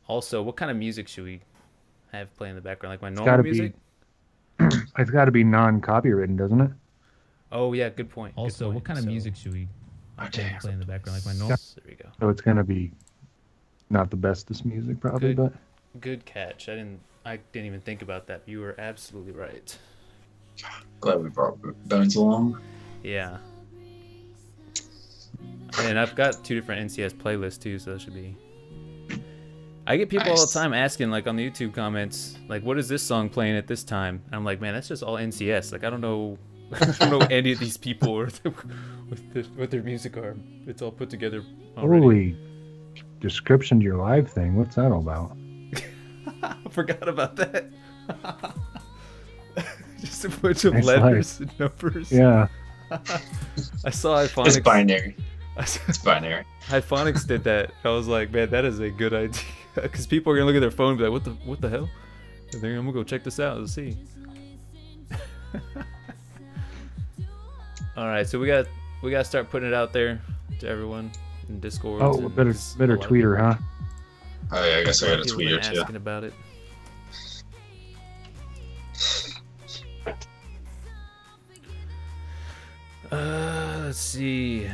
Also, what kind of music should we have playing in the background? Like my It's normal got to music? be it's got to be non-copywritten, doesn't it? Oh yeah, good point. Good Also, what point. kind of So music should we Okay. play in the background? Like my Yeah. normal. there we go. So it's gonna be not the bestest music, probably, Good, but good catch. I didn't even think about that. You were absolutely right. Glad we brought Bones along. Yeah. And I've got 2 different NCS playlists too, so that should be. I get people all the Nice. time asking, like on the YouTube comments, like, "What is this song playing at this time?" And I'm like, "Man, that's just all NCS. Like, I don't know, I don't know any of these people or what their music are. It's all put together already." holy description to your live thing. What's that all about? I forgot about that. Just a bunch of Nice letters and numbers. Yeah. I saw It's Iphonics. binary. It's binary. Iphonics did that. I was like, man, that is a good idea. Because people are gonna look at their phone and be like, what the hell? And then I'm gonna go check this out and see. All right, so we got to start putting it out there to everyone in Discord. Oh, better tweet her, huh? Oh yeah, I guess I got a tweet or two. asking about it. Let's see.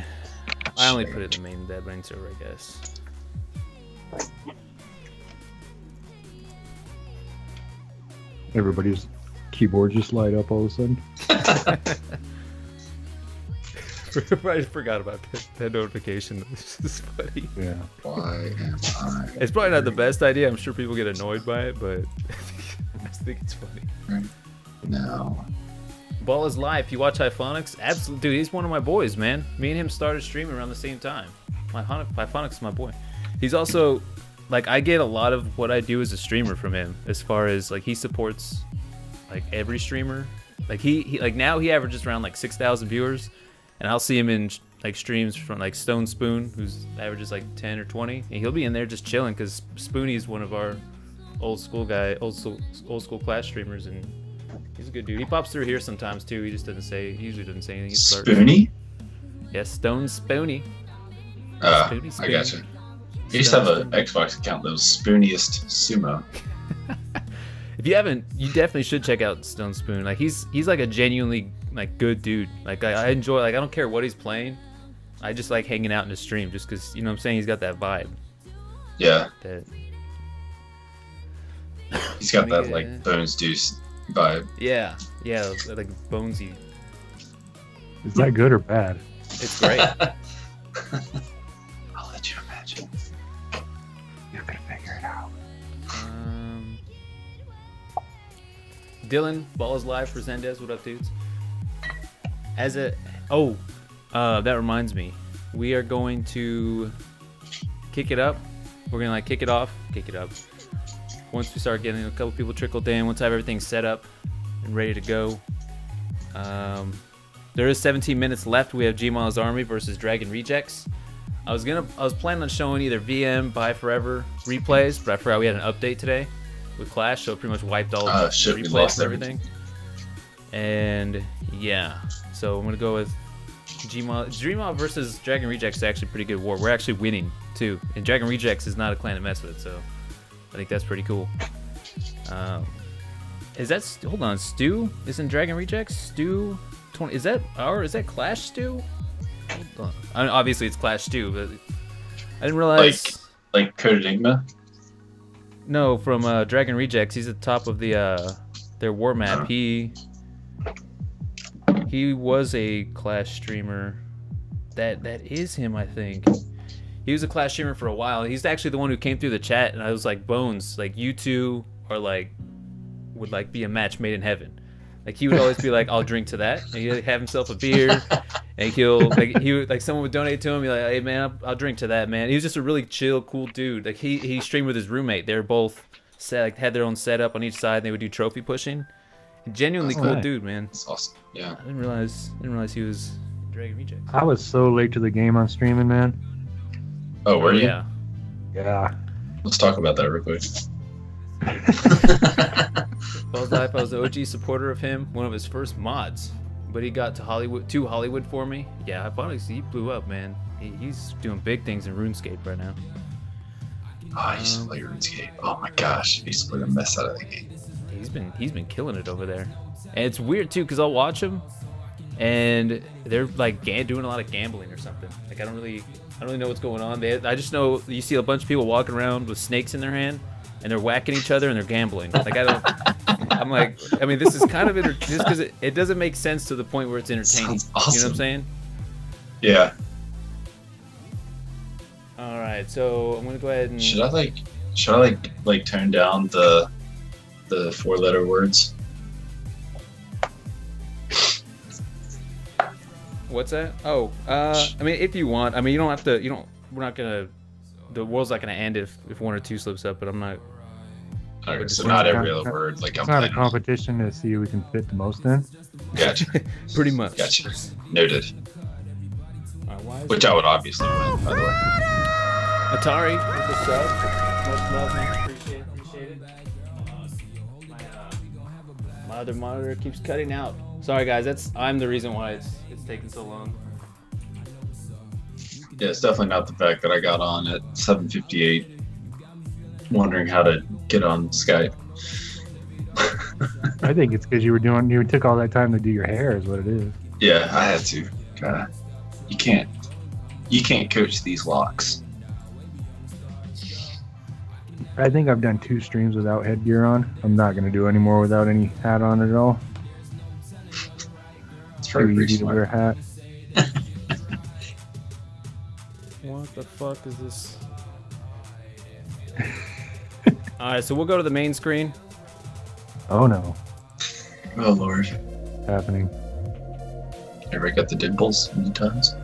I only put it in the main Dead Brain server, I guess. Everybody's keyboard just light up all of a sudden. I forgot about that notification. This is funny. Yeah. Why am I? It's probably not the best idea. I'm sure people get annoyed by it, but I think it's funny. Right now. Ball is live. If you watch Iphonics, absolutely, dude, he's one of my boys, man. Me and him started streaming around the same time. Iphonics is my boy. He's also, like, I get a lot of what I do as a streamer from him, as far as, like, he supports, like, every streamer. Like, he like, now he averages around, like, 6,000 viewers, and I'll see him in, like, streams from, like, Stone Spoon, who's averages, like, 10 or 20, and he'll be in there just chilling, because Spoonie's one of our old school Clash streamers, and he's a good dude. He pops through here sometimes too. He usually doesn't say anything. He's flirting. Spoony? Yes, Stone Spoony. I gotcha. I used to have an Xbox account that was Spooniest Sumo. If you haven't, you definitely should check out Stone Spoon. Like he's like a genuinely like good dude. Like I enjoy. Like I don't care what he's playing. I just like hanging out in the stream just because you know what I'm saying. He's got that vibe. Yeah, That he's got that like Bones Deuce vibe. yeah, like bonesy. Is that good or bad? It's great. I'll let you imagine. You're gonna figure it out. Dylan, Ball is live for Zendes. What up, dudes? That reminds me. We are going to kick it up. We're gonna kick it up. Once we start getting a couple people trickled in, once I have everything set up and ready to go. There is 17 minutes left. We have Gmail's Army versus Dragon Rejects. I was planning on showing either VM, ByeForever replays, but I forgot we had an update today with Clash, so it pretty much wiped all the Shit, we replays lost and everything. And yeah, so I'm gonna go with Gmail versus Dragon Rejects is actually a pretty good war. We're actually winning too, and Dragon Rejects is not a clan to mess with, so I think that's pretty cool. Hold on, Stu? Isn't Dragon Rejects Stu 20? Is that Clash Stu? Hold on. Obviously it's Clash Stu, but I didn't realize. Like Code Enigma. No, from Dragon Rejects. He's at the top of their war map. He was a Clash streamer. That is him, I think. He was a Clash streamer for a while. He's actually the one who came through the chat, and I was like, Bones, like you two are like would like be a match made in heaven. Like he would always be like, I'll drink to that, and he'd have himself a beer, and someone would donate to him, be like, hey man, I'll drink to that, man. He was just a really chill, cool dude. Like he streamed with his roommate. They were both had their own setup on each side. And they would do trophy pushing. Genuinely cool nice. Dude, man. That's awesome. Yeah. I didn't realize he was Dragon Reject. I was so late to the game on streaming, man. Oh, were you? Yeah. Yeah. Let's talk about that real quick. I was the OG supporter of him, one of his first mods, but he got to Hollywood for me. Yeah, he blew up, man. He's doing big things in RuneScape right now. Oh, I used to play RuneScape. Oh my gosh, I used to play the mess out of the game. He's been killing it over there, and it's weird too because I'll watch him, and they're like doing a lot of gambling or something. Like I don't really know what's going on. I just know you see a bunch of people walking around with snakes in their hand, and they're whacking each other and they're gambling. Like I'm like, I mean, this is kind of just because it doesn't make sense to the point where it's entertaining. Sounds awesome. You know what I'm saying? Yeah. All right, so I'm gonna go ahead and. Should I turn down the 4-letter words? What's that? Oh, I mean, if you want. I mean, you don't have to. We're not gonna. The world's not gonna end if 1 or 2 slips up. But I'm not. Okay, so not every other word. Like it's not a competition to see who we can fit the most in. Gotcha. Pretty much. Gotcha. Noted. Which I would obviously win, by the way. Atari with the sub. Much love, man. Appreciate it. My other monitor keeps cutting out. Sorry, guys. I'm the reason why it's taking so long. Yeah, it's definitely not the fact that I got on at 7:58, wondering how to get on Skype. I think it's because you took all that time to do your hair, is what it is. Yeah, I had to. God, you can't coach these locks. I think I've done 2 streams without headgear on. I'm not gonna do any more without any hat on at all. It's very easy to wear a hat. What the fuck is this? Alright, so we'll go to the main screen. Oh no. Oh Lord. What's happening? Ever got the dimples many times?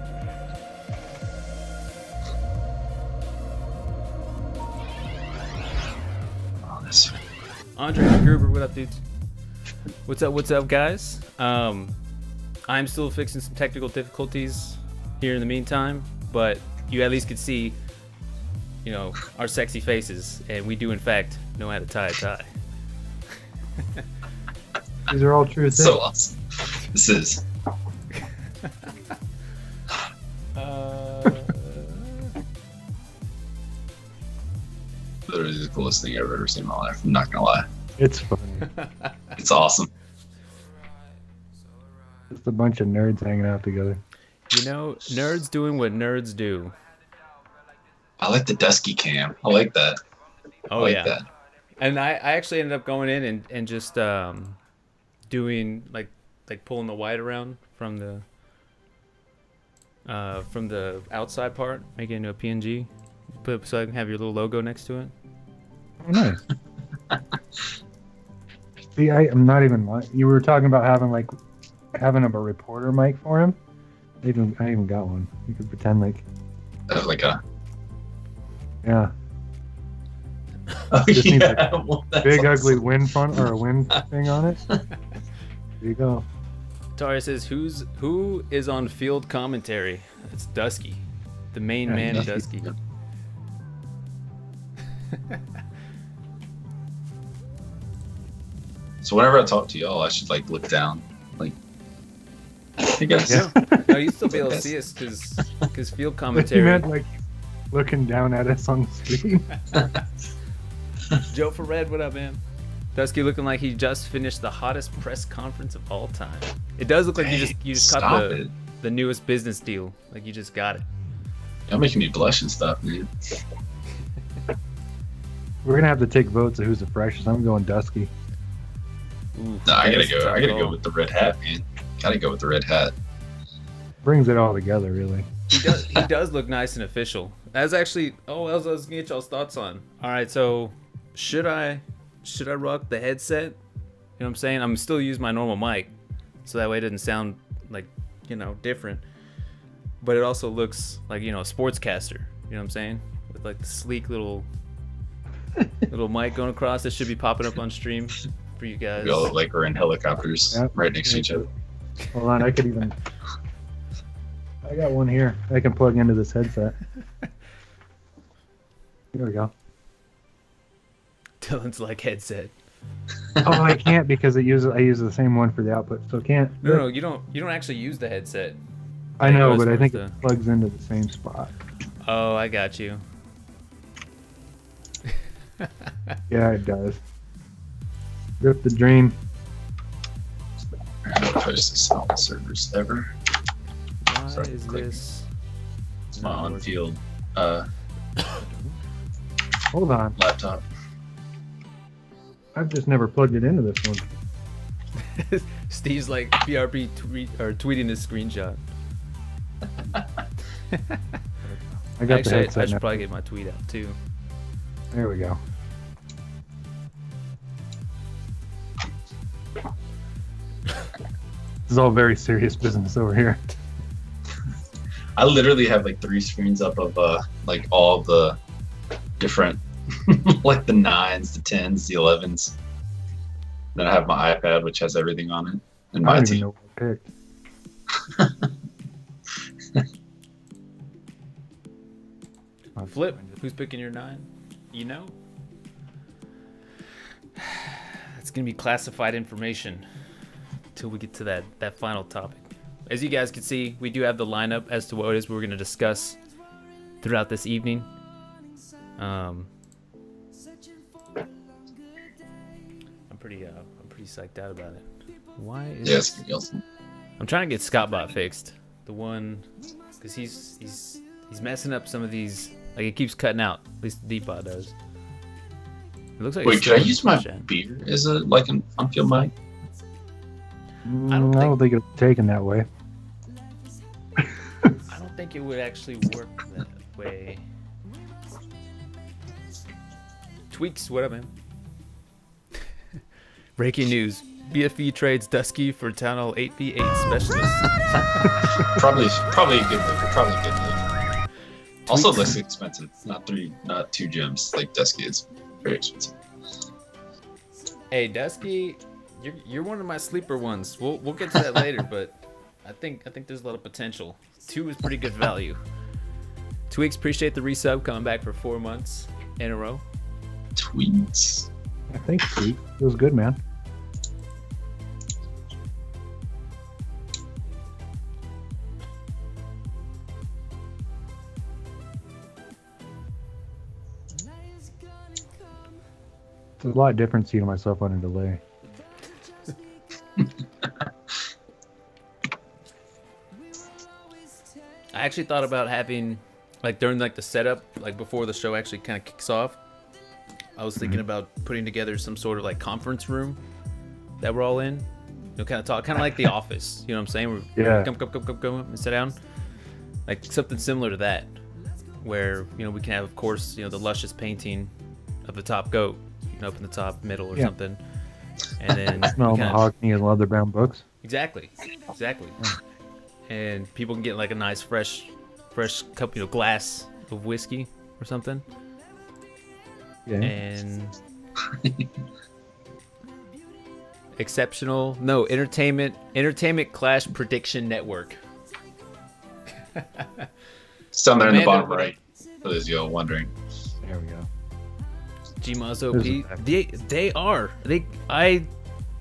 Oh, that's sweet. Andre Gruber, what up, dudes? What's up, guys? I'm still fixing some technical difficulties here in the meantime, but you at least could see, our sexy faces, and we do in fact know how to tie a tie. These are all true things. So awesome. This is. Literally the coolest thing I've ever seen in my life. I'm not gonna lie. It's funny. It's awesome. Just a bunch of nerds hanging out together. Nerds doing what nerds do. I like the dusky cam. I like that. Oh, I like yeah. that. And I actually ended up going in and just doing like pulling the white around from the outside part, making it into a PNG, so I can have your little logo next to it. Oh, nice. See, I'm not even lying. You were talking about having a reporter mic for him. I even got one. You could pretend like. Like a. Yeah. Oh, Just needs yeah. a Well, that's big awesome. ugly wind front or a wind thing on it. There you go. Tari says, who is on field commentary? It's Dusky, the main man, yeah. Dusky. So whenever I talk to y'all, I should look down, I guess. Yeah. No, you still be able to see us because field You commentary. meant looking down at us on the screen. Joe for Red, what up, man? Dusky looking like he just finished the hottest press conference of all time. It does look like you just caught the newest business deal. Like you just got it. Y'all making me blush and stuff, man. We're gonna have to take votes of who's the freshest. I'm going Dusky. Ooh, No, I gotta that's a go. tough I gotta call. go with the red hat, man. Gotta go with the red hat. Brings it all together, really. He does look nice and official. That's actually. Oh, I was gonna get y'all's thoughts on. All right, so should I rock the headset? You know what I'm saying? I'm still use my normal mic, so that way it doesn't sound different. But it also looks like a sportscaster. You know what I'm saying? With the sleek little mic going across. That should be popping up on stream for you guys. We all look like we're in helicopters Yep. right next to each other. Hold on, I got one here. I can plug into this headset. There we go. Dylan's like headset. Oh, I can't because I use the same one for the output, so I can't. No, you don't actually use the headset. I know, as but far I as think the- it plugs into the same spot. Oh, I got you. Yeah, it does. Rip the dream. I'm gonna post this on the servers ever. Why Sorry, is click. this? It's my not on-field Hold on. laptop. I've just never plugged it into this one. working? Steve's like BRB tweeting his screenshot. I got the Actually, I headset should now. probably get my tweet out too. There we go. This is all very serious business over here. I literally have like 3 screens up of like all the different like the 9s, the 10s, the 11s. Then I have my iPad which has everything on it and I my don't even team. know what I picked. Flip, who's picking your 9? You know? It's gonna be classified information till we get to that final topic. As you guys can see, we do have the lineup as to what it is we're gonna discuss throughout this evening. I'm pretty psyched out about it. Why is Yeah, it's gonna be awesome. I'm trying to get Scottbot fixed. The one, because he's messing up some of these. Like it keeps cutting out. At least the Deepbot does. It looks like. Wait, it's could I still use my Gen. beer as a like an on-field mic? I don't think it'll be taken that way. I don't think it would actually work that way. Tweaks, what up, man? Breaking news: BFE trades Dusky for Town Hall 8v8 specialist. Probably a good move. Probably a good move. Also less expensive. Not 2 gems like Dusky is. Very expensive. Hey, Dusky, you're one of my sleeper ones. We'll get to that later, but I think there's a lot of potential. 2 is pretty good value. Tweaks, appreciate the resub, coming back for 4 months in a row. Tweets. I think sweet. It was good, man. It's a lot different seeing myself on a delay. I actually thought about having, like during like the setup, like before the show actually kind of kicks off, I was thinking about putting together some sort of like conference room that we're all in. You know, kind of talk, kind of like The Office. You know what I'm saying? Yeah. Come and sit down. Like something similar to that, where we can have, of course, the luscious painting of the top goat, up in the top middle or something, and then Smell mahogany and leather bound books. Exactly. And people can get like a nice fresh cup, glass of whiskey or something. Yeah. And entertainment clash prediction network. It's down there in the Amanda, bottom right. For those of you all wondering. There we go. GMOZ OP.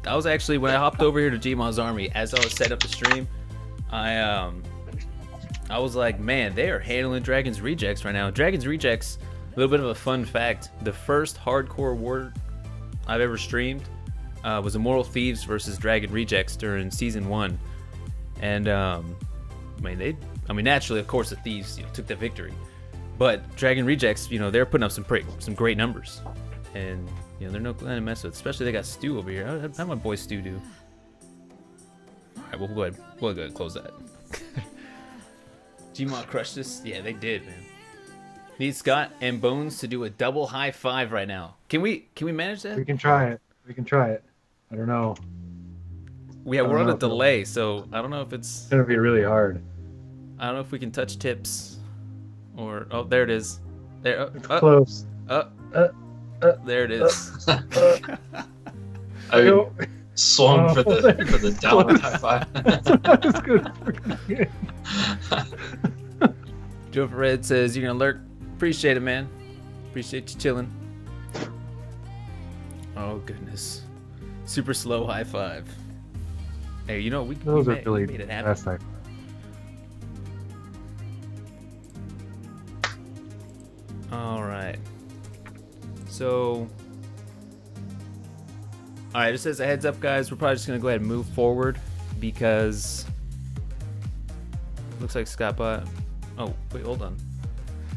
I was actually, when I hopped over here to GMOZ Army, as I was setting up the stream, I was like, man, they are handling Dragon's Rejects right now. Dragon's Rejects, a little bit of a fun fact, the first hardcore war I've ever streamed was Immortal Thieves versus Dragon Rejects during season 1. And naturally, of course, the Thieves took the victory. But Dragon Rejects, they're putting up some great numbers. And, they're no clan to mess with. Especially they got Stu over here. How my boy Stu do? Alright, we'll go ahead and close that. Gmod crushed this? Yeah, they did, man. Need Scott and Bones to do a double high five right now. Can we manage that? We can try it. I don't know. Yeah, we're on a delay, so I don't know if it's gonna be really hard. I don't know if we can touch tips. Or there it is. There. It's close. There it is. I swung for the downward high five. That's good. Joe Red says you're gonna lurk. Appreciate it, man. Appreciate you chilling. Oh goodness. Super slow high five. Hey, we Those are really made it happen. fast high. All right. So, all right, just as a heads up, guys, we're probably just gonna go ahead and move forward because looks like Scottbot. Oh, wait, hold on.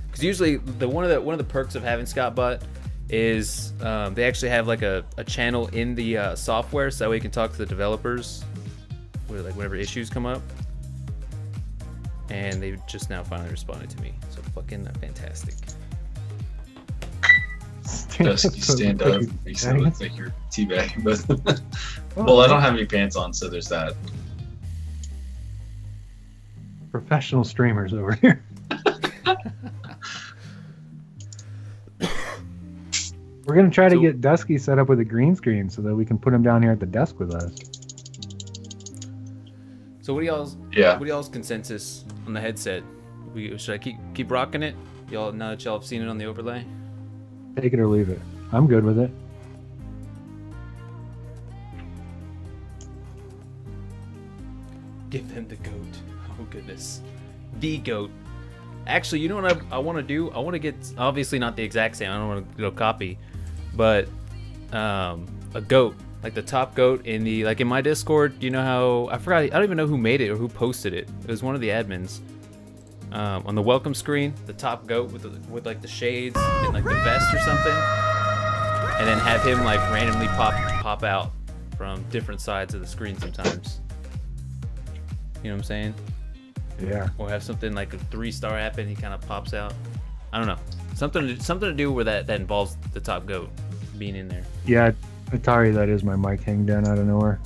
Because usually one of the perks of having Scottbot is they actually have like a channel in the software, so that way you can talk to the developers with like whenever issues come up. And they just now finally responded to me, so fucking fantastic. Stand up. Makes it look like you're teabagging both of them. Well, I don't have any pants on, so there's that. Professional streamers over here. We're gonna try to get Dusky set up with a green screen so that we can put him down here at the desk with us. So what do y'all's consensus on the headset? Should I keep rocking it? Y'all, now that y'all have seen it on the overlay? Take it or leave it. I'm good with it. Give them the goat. Oh goodness, the goat. Actually, you know what I want to do? I want to get, obviously not the exact same. I don't want to go copy, but a goat, like the top goat in the, like in my Discord. You know how, I forgot, I don't even know who made it or who posted it. It was one of the admins. On the welcome screen, the top goat with like the shades and like the vest or something, and then have him like randomly pop out from different sides of the screen sometimes. You know what I'm saying? Yeah. Or have something like a 3-star happen, he kind of pops out. I don't know. Something to do where that involves the top goat being in there. Yeah, Atari, that is my mic hang down out of nowhere.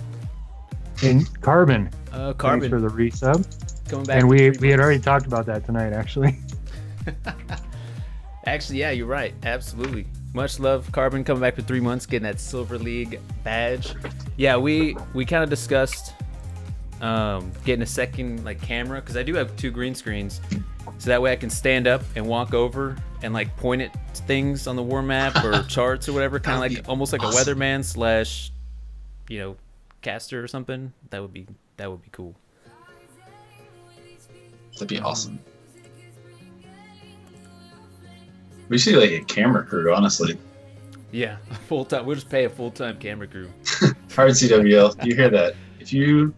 And Carbon. Carbon. Thanks for the resub. Coming back. And we had already talked about that tonight, actually. Actually, yeah, you're right. Absolutely. Much love, Carbon, coming back for 3 months, getting that Silver League badge. Yeah, we kind of discussed getting a second like camera, because I do have 2 green screens, so that way I can stand up and walk over and like point at things on the war map or charts or whatever, kind of like almost like a weatherman slash, you know, caster or something. That would be cool. That'd be awesome. We should like a camera crew, honestly. Yeah, full time. We'll just pay a full-time camera crew. Hard CWL, you hear that? If you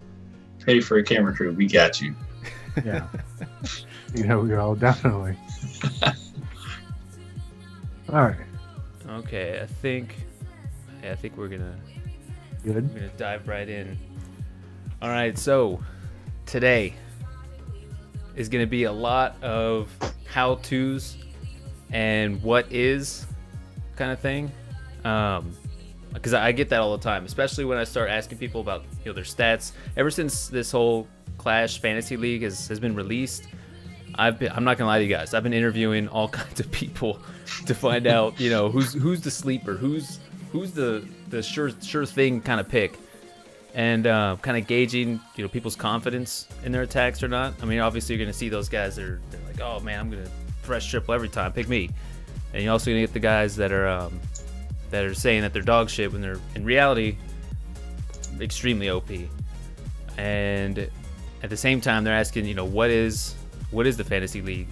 pay for a camera crew, we got you. Yeah. Yeah, we all definitely. All right. Okay, I think we're gonna dive right in. All right, so today is gonna be a lot of how-tos and what is kind of thing, because I get that all the time, especially when I start asking people about, you know, their stats. Ever since this whole Clash Fantasy League has been released, I'm not gonna lie to you guys, I've been interviewing all kinds of people to find out, you know, who's the sleeper, who's the sure thing kind of pick, and kind of gauging, you know, people's confidence in their attacks or not. I mean, obviously you're gonna see those guys that are, they're like, oh man, I'm gonna fresh triple every time, pick me. And you're also gonna get the guys that are saying that they're dog shit when they're in reality extremely OP. And at the same time, they're asking, you know, what is the Fantasy League?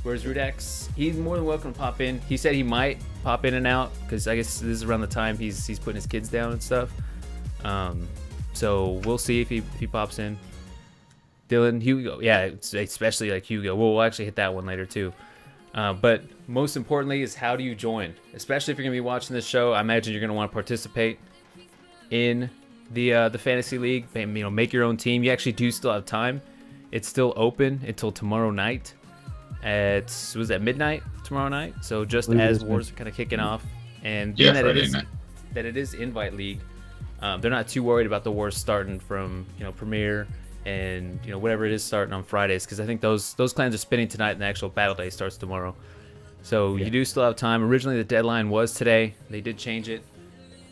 Where's Rudax? He's more than welcome to pop in. He said he might pop in and out because I guess this is around the time he's putting his kids down and stuff. So we'll see if he pops in. Dylan, Hugo, yeah, especially like Hugo. We'll actually hit that one later too. But most importantly is, how do you join? Especially if you're gonna be watching this show, I imagine you're gonna want to participate in the Fantasy League. You know, make your own team. You actually do still have time. It's still open until tomorrow night. Was at midnight tomorrow night. So just as wars are kind of kicking off, and being that it is Invite League, they're not too worried about the wars starting from, you know, Premier and, you know, whatever it is starting on Fridays, because I think those clans are spinning tonight and the actual battle day starts tomorrow. So you do still have time. Originally the deadline was today. They did change it,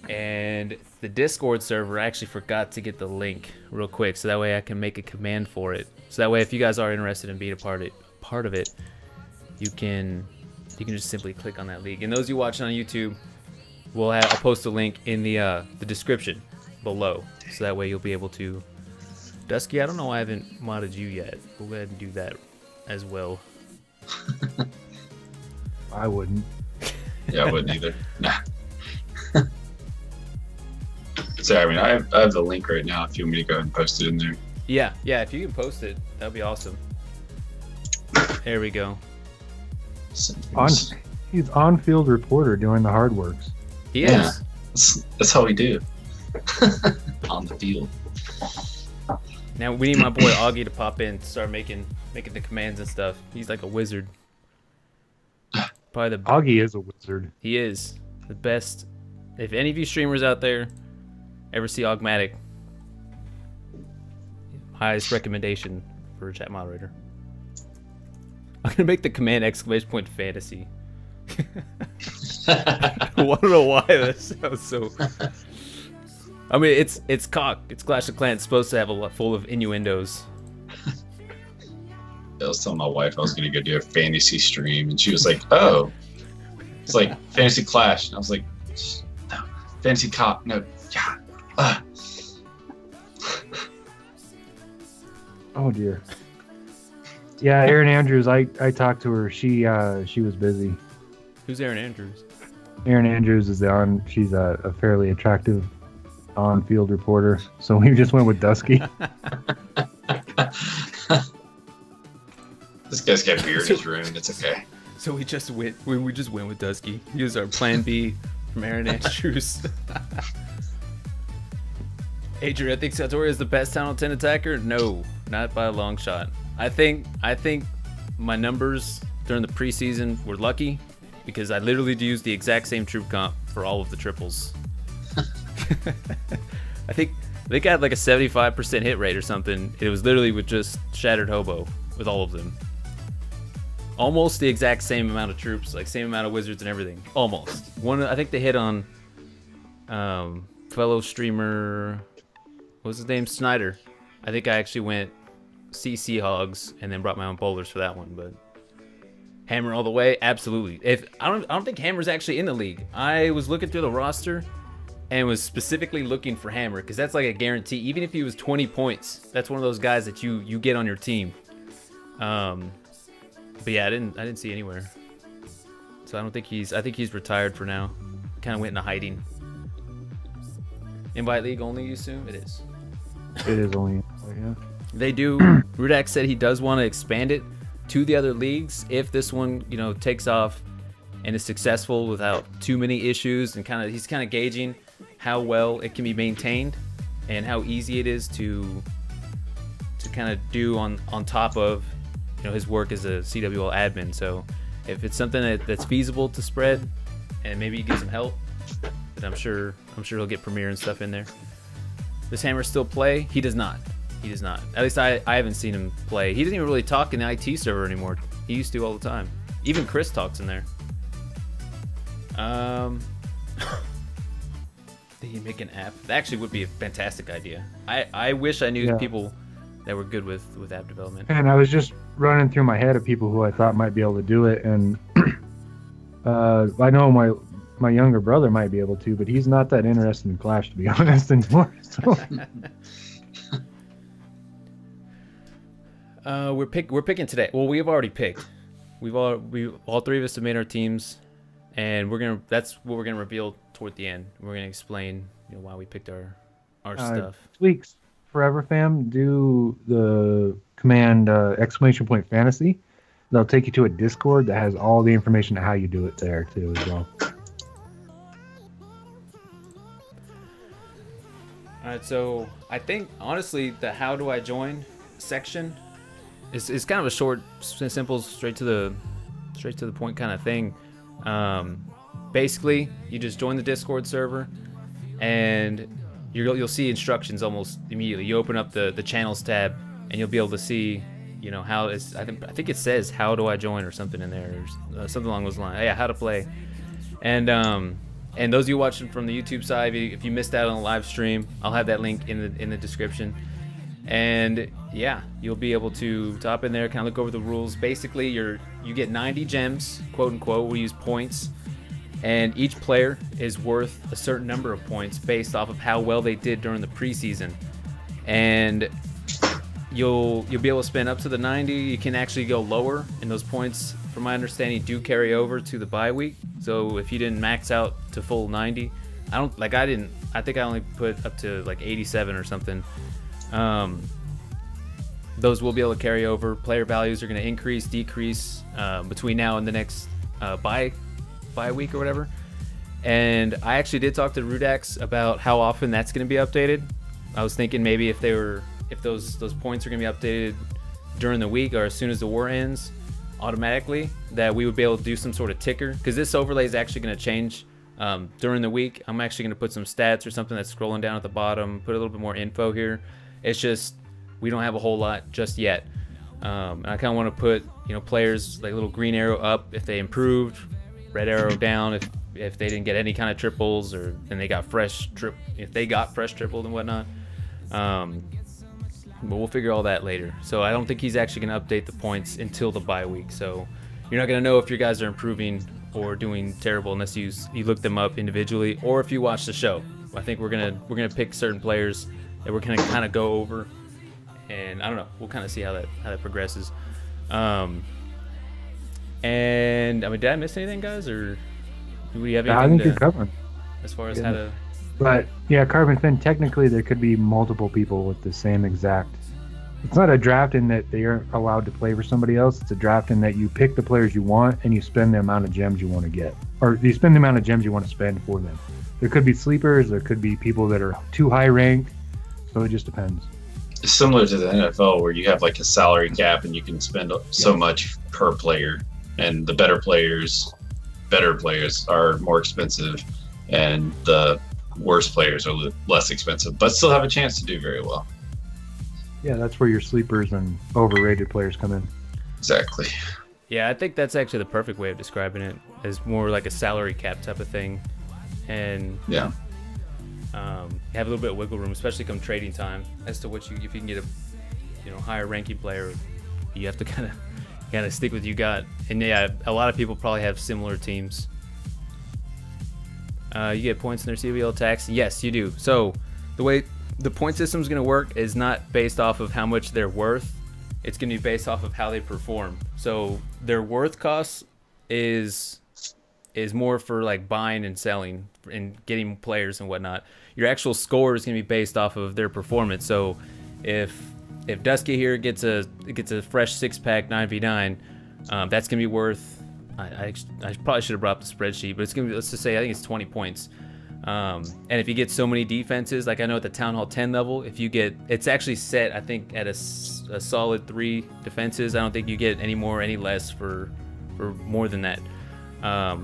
and the Discord server, I actually forgot to get the link real quick, so that way I can make a command for it. So that way, if you guys are interested in being a part of it, you can just simply click on that league. And those of you watching on YouTube, I'll post a link in the description below, so that way you'll be able to. Dusky, I don't know why I haven't modded you yet. We'll go ahead and do that as well. I wouldn't. Yeah, I wouldn't either. Nah. So I mean, I have the link right now. If you want me to go ahead and post it in there. Yeah, if you can post it, that'd be awesome. There we go. He's on-field reporter doing the hard works. He Yeah. is. That's how we do. On the field. Now we need my boy Augie to pop in, to start making the commands and stuff. He's like a wizard. Probably the Augie is a wizard. He is the best. If any of you streamers out there ever see Augmatic, highest recommendation for a chat moderator. I'm gonna make the command !fantasy. I don't know why that sounds so. I mean, it's cock. It's Clash of Clans. It's supposed to have a lot full of innuendos. I was telling my wife I was gonna go do a fantasy stream, and she was like, "Oh, it's like Fantasy Clash." And I was like, "No, Fantasy Cop, no, yeah." Oh dear. Yeah, Erin Andrews. I talked to her. She was busy. Who's Erin Andrews? Erin Andrews is she's a fairly attractive on-field reporter. So we just went with Dusky. This guy's got beer in his room. It's okay. So we just went with Dusky. He was our plan B from Erin Andrews. Adrian, I think Satori is the best Town 10 attacker. No, not by a long shot. I think my numbers during the preseason were lucky because I literally used the exact same troop comp for all of the triples. I think they got like a 75% hit rate or something. It was literally with just Shattered Hobo with all of them. Almost the exact same amount of troops, like same amount of wizards and everything. Almost. I think they hit on fellow streamer, what was his name? Snyder. I think I actually went CC Hogs and then brought my own bowlers for that one, but Hammer all the way, absolutely. If I don't think Hammer's actually in the league. I was looking through the roster and was specifically looking for Hammer because that's like a guarantee. Even if he was 20 points, that's one of those guys that you get on your team. But yeah, I didn't see anywhere. So I think he's retired for now. Kind of went into hiding. Invite league only, you assume? It is. It is only, yeah. They do. Rudak said he does want to expand it to the other leagues if this one, takes off and is successful without too many issues, and he's kind of gauging how well it can be maintained and how easy it is to kind of do on top of his work as a CWL admin. So if it's something that's feasible to spread and maybe you get some help, then I'm sure he'll get Premiere and stuff in there. Does Hammer still play? He does not. He does not. At least I haven't seen him play. He doesn't even really talk in the IT server anymore. He used to all the time. Even Chris talks in there. Did he make an app? That actually would be a fantastic idea. I wish I knew people that were good with app development. And I was just running through my head of people who I thought might be able to do it, and I know my younger brother might be able to, but he's not that interested in Clash, to be honest, anymore. So. We're picking today. Well, we have already picked. We all three of us have made our teams, and that's what we're gonna reveal toward the end. We're gonna explain why we picked our stuff. Weeks Forever Fam, do the command !fantasy. They'll take you to a Discord that has all the information on how you do it there too as well. All right, so I think honestly the how do I join section is kind of a short, simple, straight to the point kind of thing. Basically, you just join the Discord server, and you'll see instructions almost immediately. You open up the channels tab, and you'll be able to see, how it's. I think it says how do I join or something in there, or something along those lines. Yeah, how to play, and those of you watching from the YouTube side, if you missed out on the live stream, I'll have that link in the description. And yeah, you'll be able to hop in there, kind of look over the rules. Basically, you get 90 gems, quote unquote. We use points, and each player is worth a certain number of points based off of how well they did during the preseason. And you'll be able to spend up to the 90. You can actually go lower, and those points from my understanding, do carry over to the bye week. So if you didn't max out to full 90, I think I only put up to like 87 or something. Those will be able to carry over. Player values are going to increase, decrease between now and the next bye week or whatever. And I actually did talk to Rudax about how often that's going to be updated. I was thinking maybe if those points are going to be updated during the week or as soon as the war ends automatically, that we would be able to do some sort of ticker, because this overlay is actually going to change during the week. I'm actually going to put some stats or something that's scrolling down at the bottom, put a little bit more info here. It's just we don't have a whole lot just yet. And I kind of want to put, players like a little green arrow up if they improved, red arrow down if they didn't get any kind of triples, or then they got if they got fresh tripled and whatnot. But we'll figure all that later. So I don't think he's actually going to update the points until the bye week. So you're not going to know if your guys are improving or doing terrible unless you look them up individually, or if you watch the show. I think we're gonna pick certain players that we're gonna kind of go over, and I don't know. We'll kind of see how that progresses. And I mean, did I miss anything, guys, or do we have anything? I think you're covering as far as how to. But yeah, Carbon Fin, technically there could be multiple people with the same exact. It's not a draft in that they aren't allowed to play for somebody else. It's a draft in that you pick the players you want and you spend the amount of gems you want to get, or you spend the amount of gems you want to spend for them. There could be sleepers, there could be people that are too high ranked, so it just depends. It's similar to the NFL where you have like a salary cap and you can spend so much per player, and the better players are more expensive, and the worse players are less expensive, but still have a chance to do very well. Yeah, that's where your sleepers and overrated players come in. Exactly. Yeah, I think that's actually the perfect way of describing it, as more like a salary cap type of thing. And yeah, you have a little bit of wiggle room, especially come trading time, as to if you can get a higher ranking player, you have to kind of stick with you got. And yeah, a lot of people probably have similar teams. You get points in their CWL tax. Yes, you do. So the way the point system is going to work is not based off of how much they're worth. It's going to be based off of how they perform. So their worth costs is more for like buying and selling and getting players and whatnot. Your actual score is going to be based off of their performance. So if Dusky here gets a fresh 6-pack 9v9, that's going to be worth. I probably should have brought up the spreadsheet, but it's going to be, let's just say, I think it's 20 points. And if you get so many defenses, like I know at the Town Hall 10 level, it's actually set, I think, at a solid 3 defenses. I don't think you get any more, any less for more than that.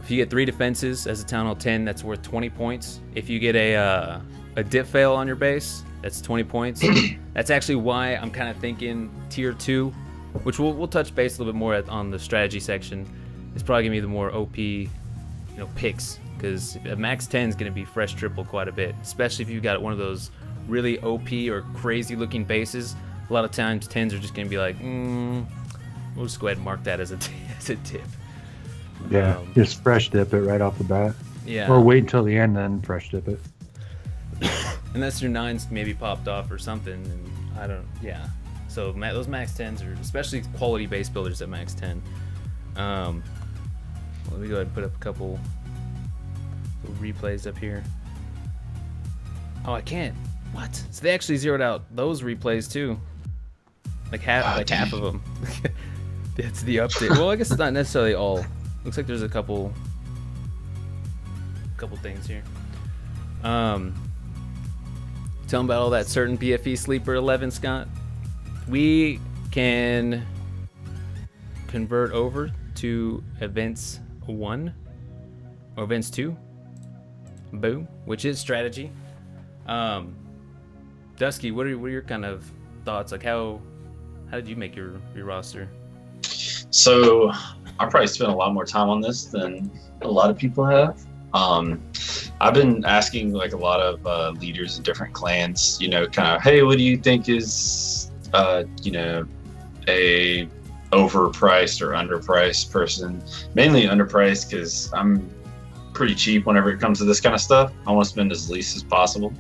If you get 3 defenses as a Town Hall 10, that's worth 20 points. If you get a dip fail on your base, that's 20 points. That's actually why I'm kind of thinking tier 2, which we'll touch base a little bit more on the strategy section. It's probably gonna be the more OP, picks, because a max 10 is gonna be fresh triple quite a bit, especially if you've got one of those really OP or crazy looking bases. A lot of times 10s are just gonna be like, we'll just go ahead and mark that as a tip. Yeah, just fresh dip it right off the bat. Yeah. Or wait until the end, then fresh dip it. Unless your 9s maybe popped off or something, and So those max 10s are, especially quality base builders at max 10. Let me go ahead and put up a couple little replays up here. Oh, I can't. What? So they actually zeroed out those replays too. Like half of them. That's the update. Well, I guess it's not necessarily all. Looks like there's a couple things here. Tell them about all that certain BFE sleeper 11, Scott. We can convert over to events 1 or events 2. Boom, which is strategy. Dusky, what are your kind of thoughts? Like how did you make your roster? So I probably spent a lot more time on this than a lot of people have. I've been asking like a lot of leaders in different clans, kind of, hey, what do you think is, a overpriced or underpriced person? Mainly underpriced, because I'm pretty cheap whenever it comes to this kind of stuff. I want to spend as least as possible,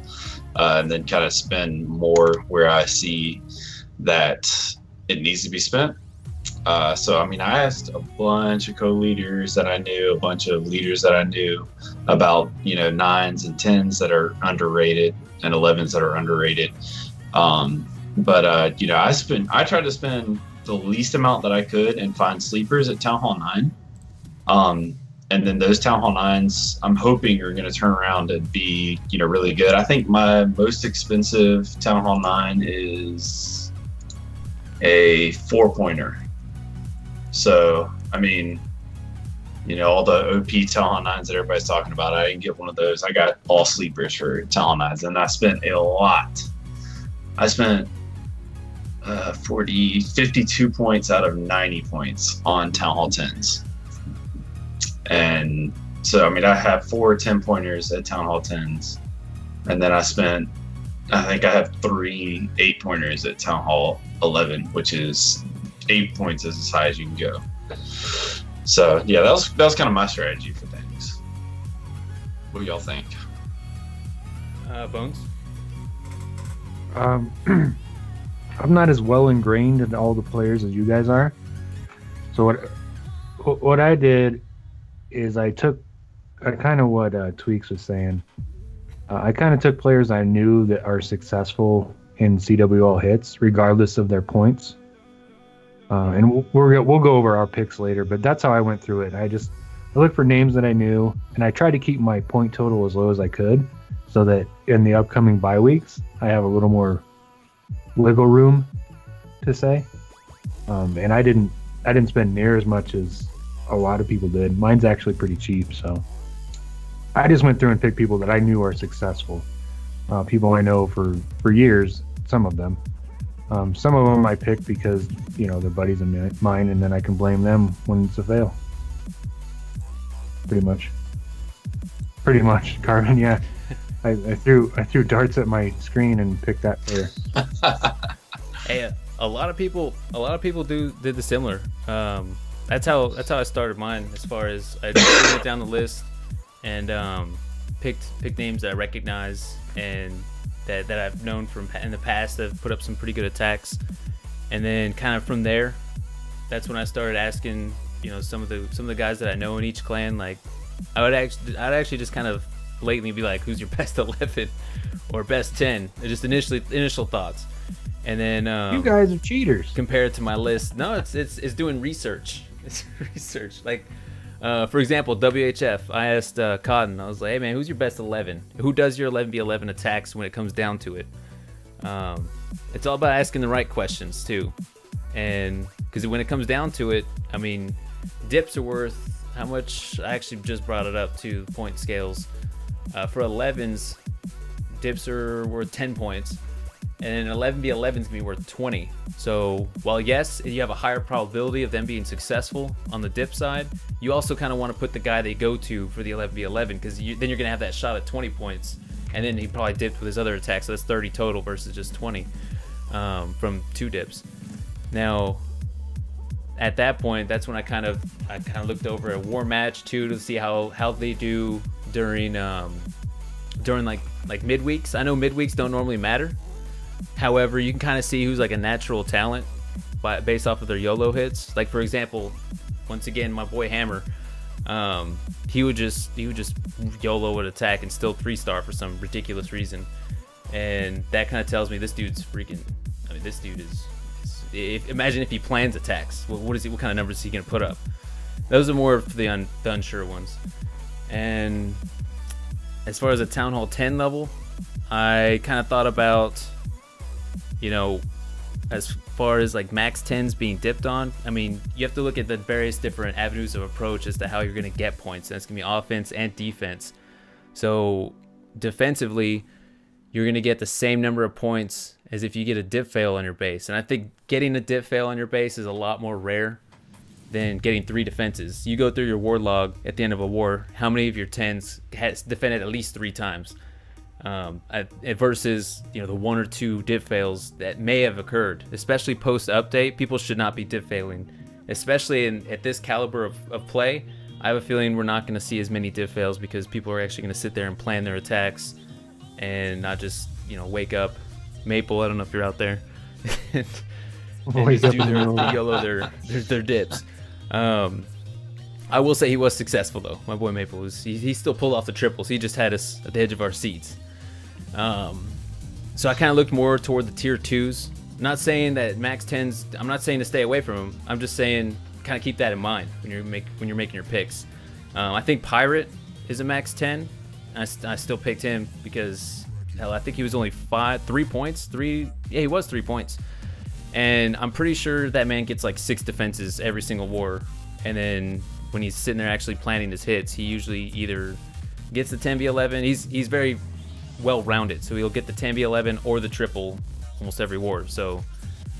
and then kind of spend more where I see that it needs to be spent. So I mean, I asked a bunch of co-leaders that I knew, a bunch of leaders that I knew about, nines and tens that are underrated and 11s that are underrated. But I tried to spend the least amount that I could and find sleepers at Town Hall 9. And then those Town Hall 9s, I'm hoping are going to turn around and be, really good. I think my most expensive Town Hall 9 is a 4-pointer. So, I mean, all the OP Town Hall 9s that everybody's talking about, I didn't get one of those. I got all sleepers for Town Hall 9s, and I spent a lot. I spent 52 points out of 90 points on Town Hall 10s. And so, I mean, I have 4 10-pointers at Town Hall 10s. And then I think I have 3 8-pointers at Town Hall 11, which is 8 points is as high as you can go. So, yeah, that was kind of my strategy for things. What do y'all think? Bones? I'm not as well ingrained in all the players as you guys are. So what I did is I kind of what Tweaks was saying. I kind of took players I knew that are successful in CWL hits, regardless of their points. And we'll go over our picks later, but that's how I went through it. I looked for names that I knew, and I tried to keep my point total as low as I could, so that in the upcoming bye weeks, I have a little more wiggle room to say. And I didn't spend near as much as a lot of people did. Mine's actually pretty cheap, so I just went through and picked people that I knew are successful. People I know for years, some of them. Some of them I picked because, they're buddies of mine, and then I can blame them when it's a fail. Pretty much, Carvin, yeah. I threw darts at my screen and picked that player. Hey, a lot of people did the similar. That's how I started mine. As far as I just went down the list and picked names that I recognize and that I've known from in the past that have put up some pretty good attacks, and then kind of from there, that's when I started asking, some of the guys that I know in each clan. Like, I'd actually just kind of blatantly be like, who's your best 11 or best 10? Just initial thoughts, and then you guys are cheaters. Compare it to my list. No, it's doing research. It's research. Like, for example, WHF. I asked Cotton. I was like, hey man, who's your best 11? Who does your 11v11 attacks when it comes down to it? It's all about asking the right questions too, and because when it comes down to it, I mean, dips are worth how much? I actually just brought it up to point scales. For 11s, dips are worth 10 points, and an 11v11 is going to be worth 20. So while yes, you have a higher probability of them being successful on the dip side, you also kind of want to put the guy they go to for the 11v11, because then you're going to have that shot at 20 points, and then he probably dipped with his other attack, so that's 30 total versus just 20 from 2 dips. Now, at that point, that's when I kind of looked over a war match too to see how they do during like midweeks. I know midweeks don't normally matter. However, you can kind of see who's like a natural talent based off of their YOLO hits. Like, for example, once again, my boy Hammer, he would just YOLO an attack and still 3-star for some ridiculous reason, and that kind of tells me this dude's freaking. I mean, this dude is. Imagine if he plans attacks. What kind of numbers is he gonna put up? Those are more for the unsure ones. And as far as a Town Hall 10 level, I kind of thought about, as far as like max 10s being dipped on. I mean, you have to look at the various different avenues of approach as to how you're gonna get points. And it's gonna be offense and defense. So defensively, you're gonna get the same number of points as if you get a dip fail on your base. And I think getting a dip fail on your base is a lot more rare than getting 3 defenses. You go through your war log at the end of a war, how many of your 10s has defended at least 3 times? Versus, the 1 or 2 dip fails that may have occurred, especially post-update. People should not be dip failing, especially at this caliber of play. I have a feeling we're not going to see as many dip fails because people are actually going to sit there and plan their attacks and not just, wake up. Maple, I don't know if you're out there, and Wake just up do in the their middle of- YOLO their dips. I will say he was successful though. My boy Maple he still pulled off the triples. He just had us at the edge of our seats. So I kind of looked more toward the tier 2s. Not saying that max 10s. I'm not saying to stay away from them. I'm just saying kind of keep that in mind when you're making your picks. I think Pirate is a max 10. I still picked him because hell, I think he was only 3 points. He was 3 points. And I'm pretty sure that man gets like 6 defenses every single war. And then when he's sitting there actually planning his hits, he usually either gets the 10v11. He's very well rounded, so he'll get the 10v11 or the triple almost every war. So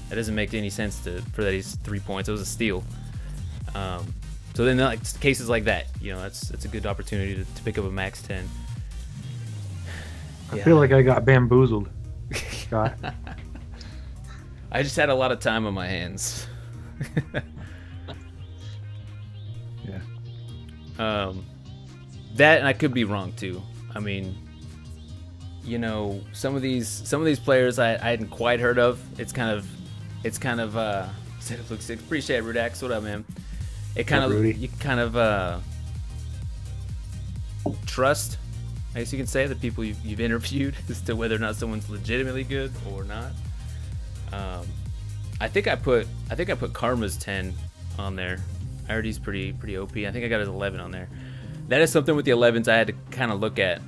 that doesn't make any sense for that he's 3 points. It was a steal. So then like cases like that, that's a good opportunity to pick up a max 10. I feel like I got bamboozled, Scott. I just had a lot of time on my hands. Yeah. That, and I could be wrong too. I mean, some of these players I hadn't quite heard of. It's kind of appreciate it, Rudax. What up, man? You kind of trust, I guess you can say, the people you've interviewed as to whether or not someone's legitimately good or not. I think I put Karma's 10 on there. I heard he's pretty OP. I think I got his 11 on there. That is something with the 11s I had to kind of look at.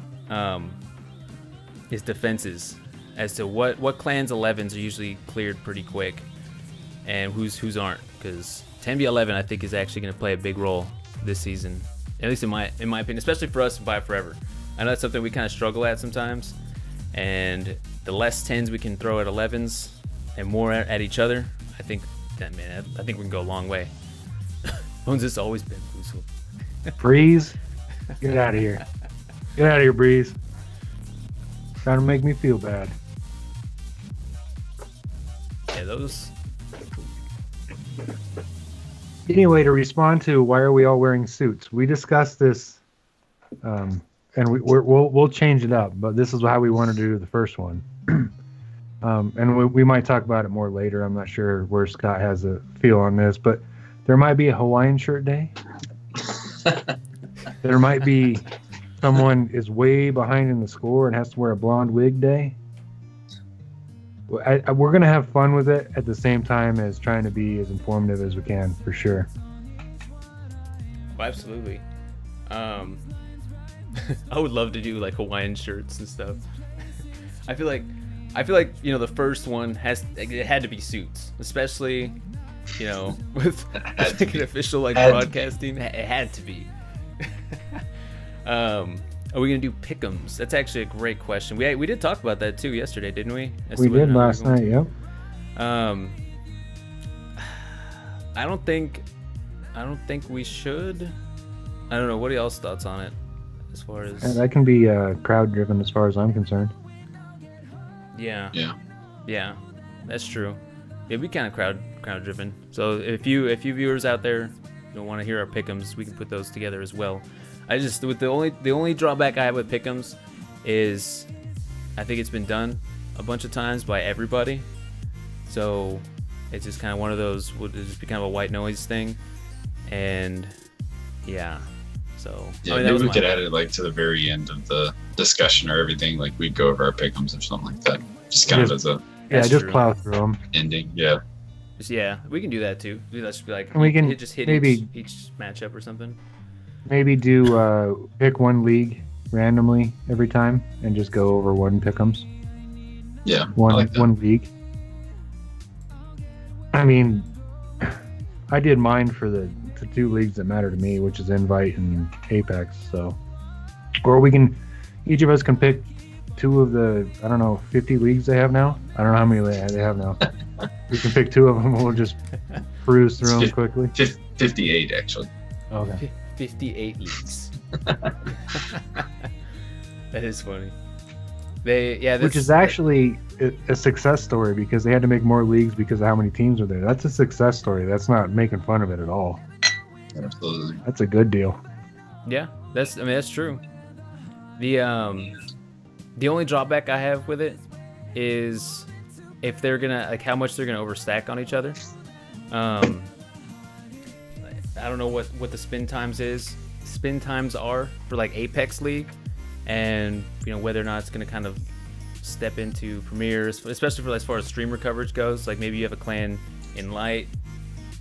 His defenses as to what clans 11s are usually cleared pretty quick and whose aren't, because 10v11 I think is actually going to play a big role this season, at least in my opinion, especially for us in ByeForever. I know that's something we kind of struggle at sometimes, and the less 10s we can throw at 11s and more at each other, I think we can go a long way. Owns this always been Boozled. Breeze, get out of here. Get out of here, Breeze. Trying to make me feel bad. Yeah, those. Anyway, to respond to why are we all wearing suits, we discussed this, and we'll change it up. But this is how we wanted to do the first one, and we might talk about it more later. I'm not sure where Scott has a feel on this, but there might be a Hawaiian shirt day. There might be someone is way behind in the score and has to wear a blonde wig day. We're going to have fun with it at the same time as trying to be as informative as we can, for sure. Absolutely. I would love to do like Hawaiian shirts and stuff. I feel like the first one had to be suits, especially with like an official like broadcasting. It had to be. Are we gonna do pick'ems? That's actually a great question. We did talk about that too yesterday, didn't we? We did last night. Yep. I don't think we should. I don't know. What are y'all's thoughts on it? As far as that can be crowd driven, as far as I'm concerned. Yeah. That's true. Yeah, we kind of crowd driven. So if you viewers out there don't want to hear our pick'ems, we can put those together as well. The only drawback I have with pick'ems is I think it's been done a bunch of times by everybody, so it's just kind of one of those. Would just be kind of a white noise thing, and yeah. So yeah, maybe we could add it like to the very end of the discussion or everything. Like we'd go over our pick'ems or something like that, just kind of as a plow through them. Ending. Yeah. Yeah, we can do that too. Let's just be like, we can just hit maybe each matchup or something. Maybe do pick one league randomly every time and just go over one pick'ems. Yeah, one league. I mean, I did mine for the two leagues that matter to me, which is Invite and Apex. So, or each of us can pick two of the 50 leagues they have now. I don't know how many they have now. We can pick two of them. We'll just peruse through them quickly. 58 actually. Okay. 58 leagues. That is funny. Which is actually a success story because they had to make more leagues because of how many teams are there. That's a success story. That's not making fun of it at all. Absolutely. That's a good deal. Yeah, that's true. The only drawback I have with it is if they're gonna like how much they're gonna overstack on each other. I don't know what the spin times are for like Apex League, and whether or not it's gonna kind of step into Premiers, especially for as far as streamer coverage goes. Like maybe you have a clan in Light,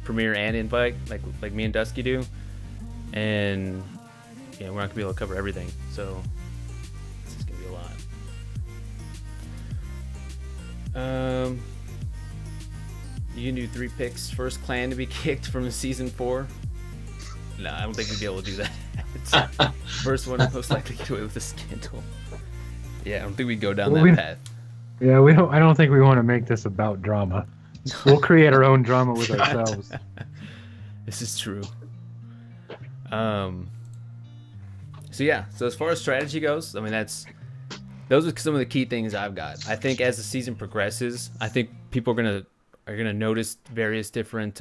Premier, and Invite, like me and Dusky do, and we're not gonna be able to cover everything. So this is gonna be a lot. You can do 3 picks. First clan to be kicked from the season 4. No, I don't think we'd be able to do that. First one to most likely get away with a scandal. Yeah, I don't think we'd go down that path. Yeah, we don't. I don't think we want to make this about drama. We'll create our own drama with ourselves. This is true. So yeah. So as far as strategy goes, I mean those are some of the key things I've got. I think as the season progresses, I think people are gonna notice various different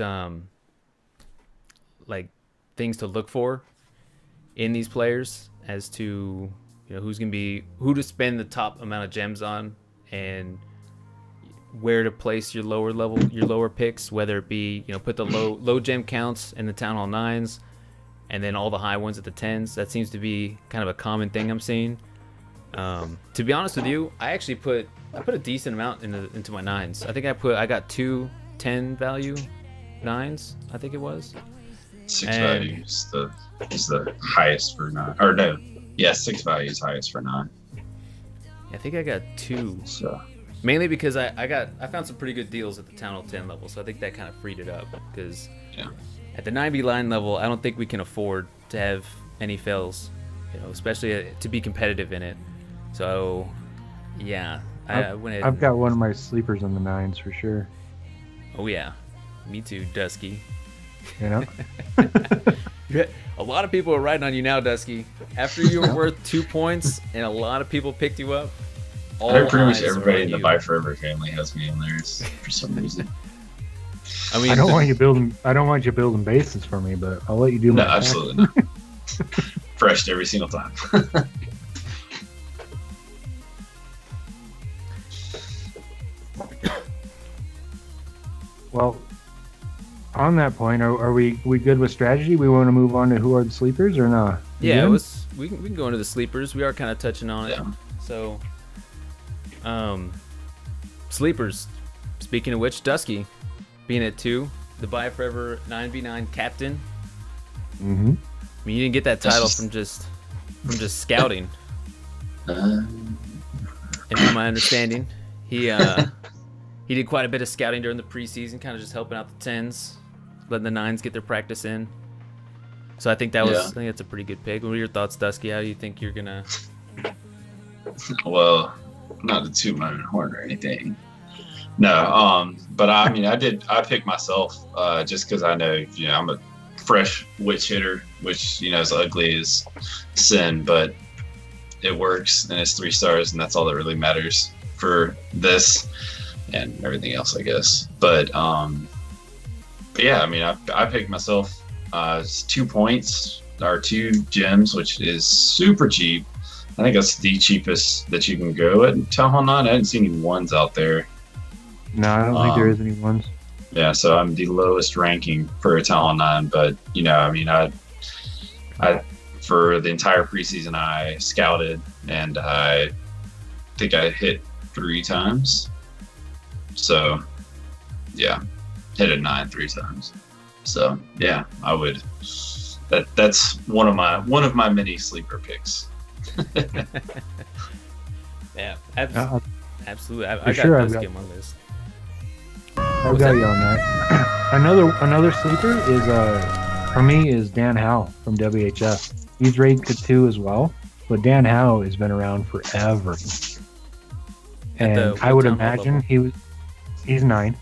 like things to look for in these players as to who to spend the top amount of gems on, and where to place your lower picks, whether it be put the low gem counts in the Town Hall 9s and then all the high ones at the 10s. That seems to be kind of a common thing I'm seeing. To be honest with you, I put a decent amount into my 9s. I think I got 2 10 value 9s, I think it was. 6 value is the highest for 9. Or no, yeah, 6 value is highest for 9. I think I got 2. So mainly because I found some pretty good deals at the Town Hall 10 level, so I think that kind of freed it up. Because at the 9B line level, I don't think we can afford to have any fails, especially to be competitive in it. So yeah, I've got one of my sleepers on the 9s for sure. Oh yeah, me too, Dusky. A lot of people are riding on you now, Dusky. After you were worth 2 points and a lot of people picked you up. I think pretty much everybody in the ByeForever family has me on theirs for some reason. I mean, I don't want you building bases for me, but I'll let you do my No, absolutely not. Fresh every single time. Well, on that point, are we good with strategy? We want to move on to who are the sleepers or not? Yeah, we can go into the sleepers. We are kind of touching on it. So, sleepers. Speaking of which, Dusky being at 2, the ByeForever 9v9 captain. Mm-hmm. I mean, you didn't get that title from just scouting. In my understanding, he did quite a bit of scouting during the preseason, kind of just helping out the 10s, letting the 9s get their practice in. So I think I think that's a pretty good pick. What are your thoughts, Dusky? How do you think you're gonna? Well, not to toot my own horn or anything. No, but I mean, I picked myself just because I know, I'm a fresh witch hitter, which is ugly as sin, but it works and it's 3 stars, and that's all that really matters for this and everything else, I guess. But yeah, I mean, I picked myself. It's 2 points or 2 gems, which is super cheap. I think that's the cheapest that you can go at Town Hall 9. I didn't see any 1s out there. No, I don't think there is any 1s. Yeah, so I'm the lowest ranking for a Town Hall 9, but I mean, I for the entire preseason I scouted, and I think I hit 3 times. So yeah, hit a 9 3 times. So yeah, I would. That's one of my many sleeper picks. Yeah, absolutely. I got Dusky on my list. I've got you on that. Another sleeper is for me is Dan Howe from WHF. He's ranked at 2 as well, but Dan Howe has been around forever. And I would imagine he's 9.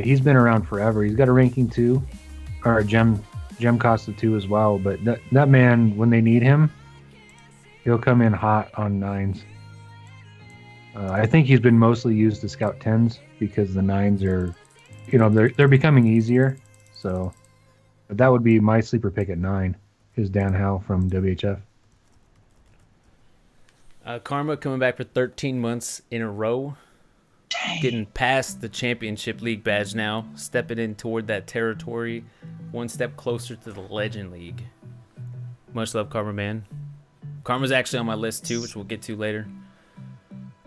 He's been around forever. He's got a ranking 2, or a gem cost of 2 as well. But that man, when they need him, he'll come in hot on 9s. I think he's been mostly used to scout 10s because the 9s are, they're becoming easier. So that would be my sleeper pick at 9 is Dan Howe from WHF. Karma coming back for 13 months in a row. Dang. Getting past the Championship League badge now. Stepping in toward that territory. One step closer to the Legend League. Much love, Karma, man. Karma's actually on my list, too, which we'll get to later.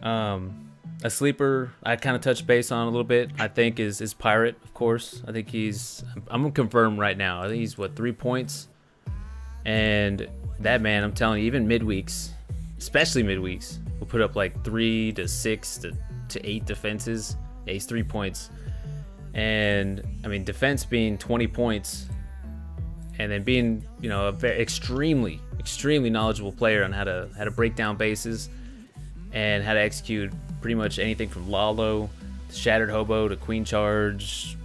A sleeper I kind of touched base on a little bit, I think, is Pirate, of course. I think I'm going to confirm right now. I think he's, 3 points? And that man, I'm telling you, even midweeks, especially midweeks, will put up like 3 to 6 to 8 defenses. Yeah, he's 3 points. And, I mean, defense being 20 points and then being, a very extremely knowledgeable player on how to break down bases and how to execute pretty much anything from Lalo to Shattered Hobo to Queen Charge,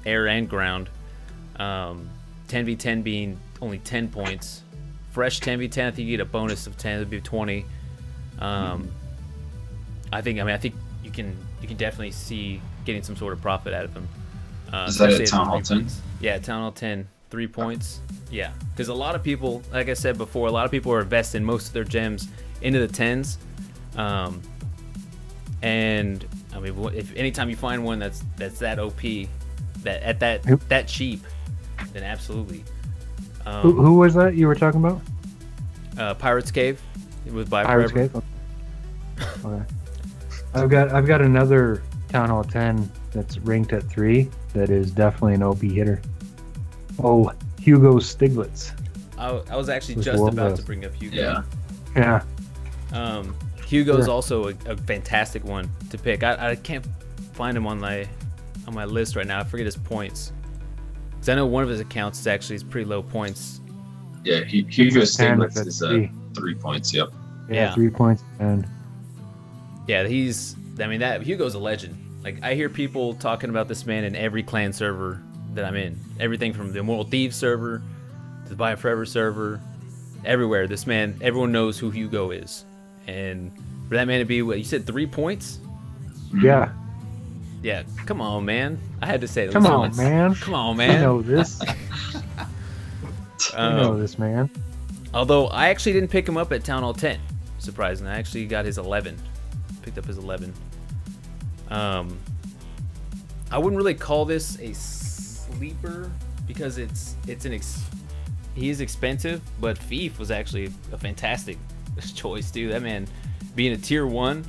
air and ground. 10v10 being only 10 points. Fresh 10v10, I think you get a bonus of 10, it'd be 20. I think you can definitely see getting some sort of profit out of him. Is that at Town Hall 10? Yeah, Town Hall 10, 3 points. Yeah, because a lot of people, like I said before, a lot of people are investing most of their gems into the 10s. And I mean, if anytime you find one that's that OP, that cheap, then absolutely. Who was that you were talking about? Pirates Cave with Pirates ByeForever. Cave. Okay. I've got another Town Hall 10 that's ranked at 3 that is definitely an OP hitter. Oh, Hugo Stiglitz. I was actually just about to bring up Hugo. Yeah. Hugo's also a fantastic one to pick. I can't find him on my list right now. I forget his points. Because I know one of his accounts is actually pretty low points. Yeah, Hugo Stiglitz is 3 points, yep. Yeah, 3 points. And yeah, Hugo's a legend. Like, I hear people talking about this man in every clan server that I'm in. Everything from the Immortal Thieves server to the ByeForever server. Everywhere, this man, everyone knows who Hugo is. And for that man to be, what, you said 3 points? Yeah. Yeah, come on, man. I had to say it. Come on, man. Come on, man. You know this. You know this, man. Although, I actually didn't pick him up at Town Hall 10. Surprisingly. I actually got his 11. Picked up his 11. I wouldn't really call this a sleeper because he is expensive, but Thief was actually a fantastic choice too. That man, being a tier 1,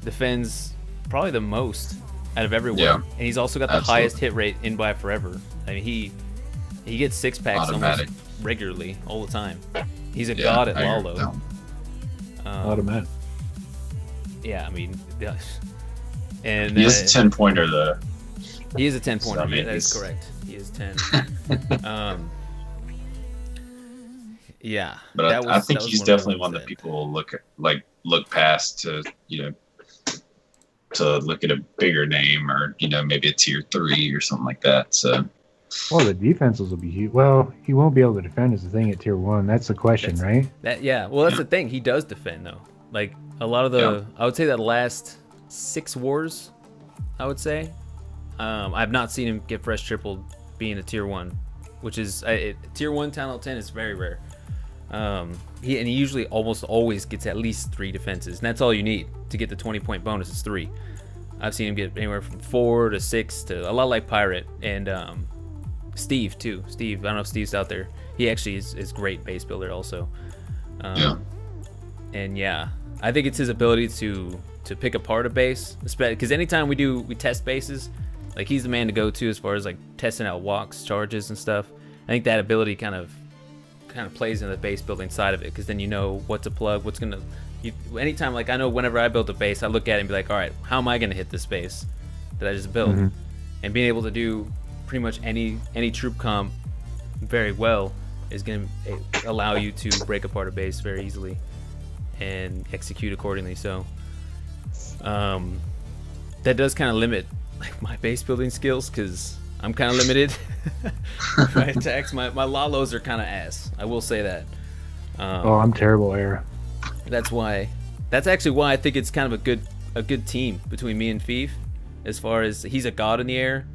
defends probably the most out of everyone, and he's also got the highest hit rate in ByeForever. I mean, he gets 6-packs almost regularly all the time. He's a god at Lalo. Automatic. Yeah, I mean, and he is a 10-pointer though. He is a 10-pointer. So, that is correct. He is 10. Yeah, but I think he's definitely one that people will look past to look at a bigger name or maybe a tier 3 or something like that. So, well, the defenses will be huge. Well, he won't be able to defend is the thing at tier 1. That's the question, right? Well, that's the thing. He does defend though. Like a lot of I would say that last 6 wars, I would say, I've not seen him get fresh tripled being a tier 1, which is tier 1 Town Hall 10 is very rare. He usually almost always gets at least 3 defenses, and that's all you need to get the 20-point bonus. Is 3. I've seen him get anywhere from 4 to 6 to a lot like Pirate and Steve too. Steve, I don't know if Steve's out there. He actually is great base builder also. And I think it's his ability to pick apart a base, because anytime we test bases, like he's the man to go to as far as like testing out walks, charges, and stuff. I think that ability kind of plays in the base building side of it, because then you know what to plug, what's gonna. Anytime, like I know whenever I build a base, I look at it and be like, all right, how am I gonna hit this base that I just built? Mm-hmm. And being able to do pretty much any troop comp very well is gonna allow you to break apart a base very easily and execute accordingly. So that does kind of limit like my base building skills, because I'm kind of limited. My attacks, my Lalos are kind of ass. I will say that. I'm terrible, Air. That's actually why I think it's kind of a good team between me and Thief, as far as he's a god in the air,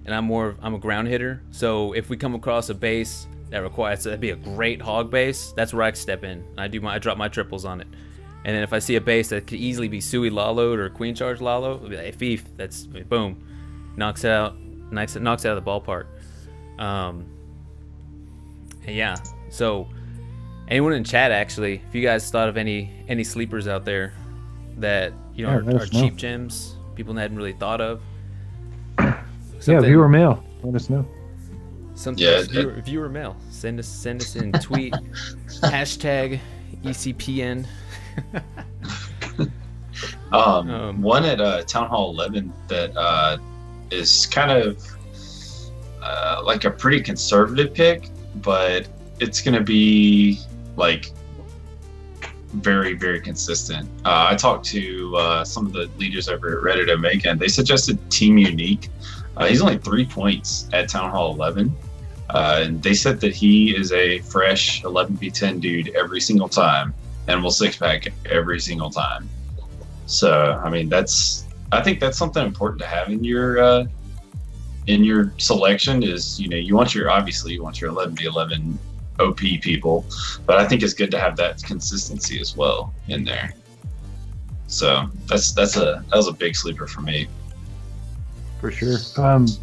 and I'm a ground hitter. So if we come across a base that requires that'd be a great hog base, that's where I step in. I drop my triples on it, And then if I see a base that could easily be Sui Lalo'd or Queen Charge Lalo, it'll be like, hey, Fief, that's boom, knocks it out of the ballpark. And yeah, so anyone in chat, actually, if you guys thought of any sleepers out there that are cheap gems, people hadn't really thought of. Yeah, viewer mail. Let us know. Viewer mail. Send us in tweet hashtag ECPN. One at Town Hall 11 that is kind of like a pretty conservative pick, but it's going to be like very, very consistent. I talked to some of the leaders over at Reddit Omega, and they suggested Team Unique. He's only 3 points at Town Hall 11. And they said that he is a fresh 11v10 dude every single time and will 6-pack every single time. So, I mean, I think that's something important to have in your selection is, you want your 11v11 OP people, but I think it's good to have that consistency as well in there. So that was a big sleeper for me. For sure.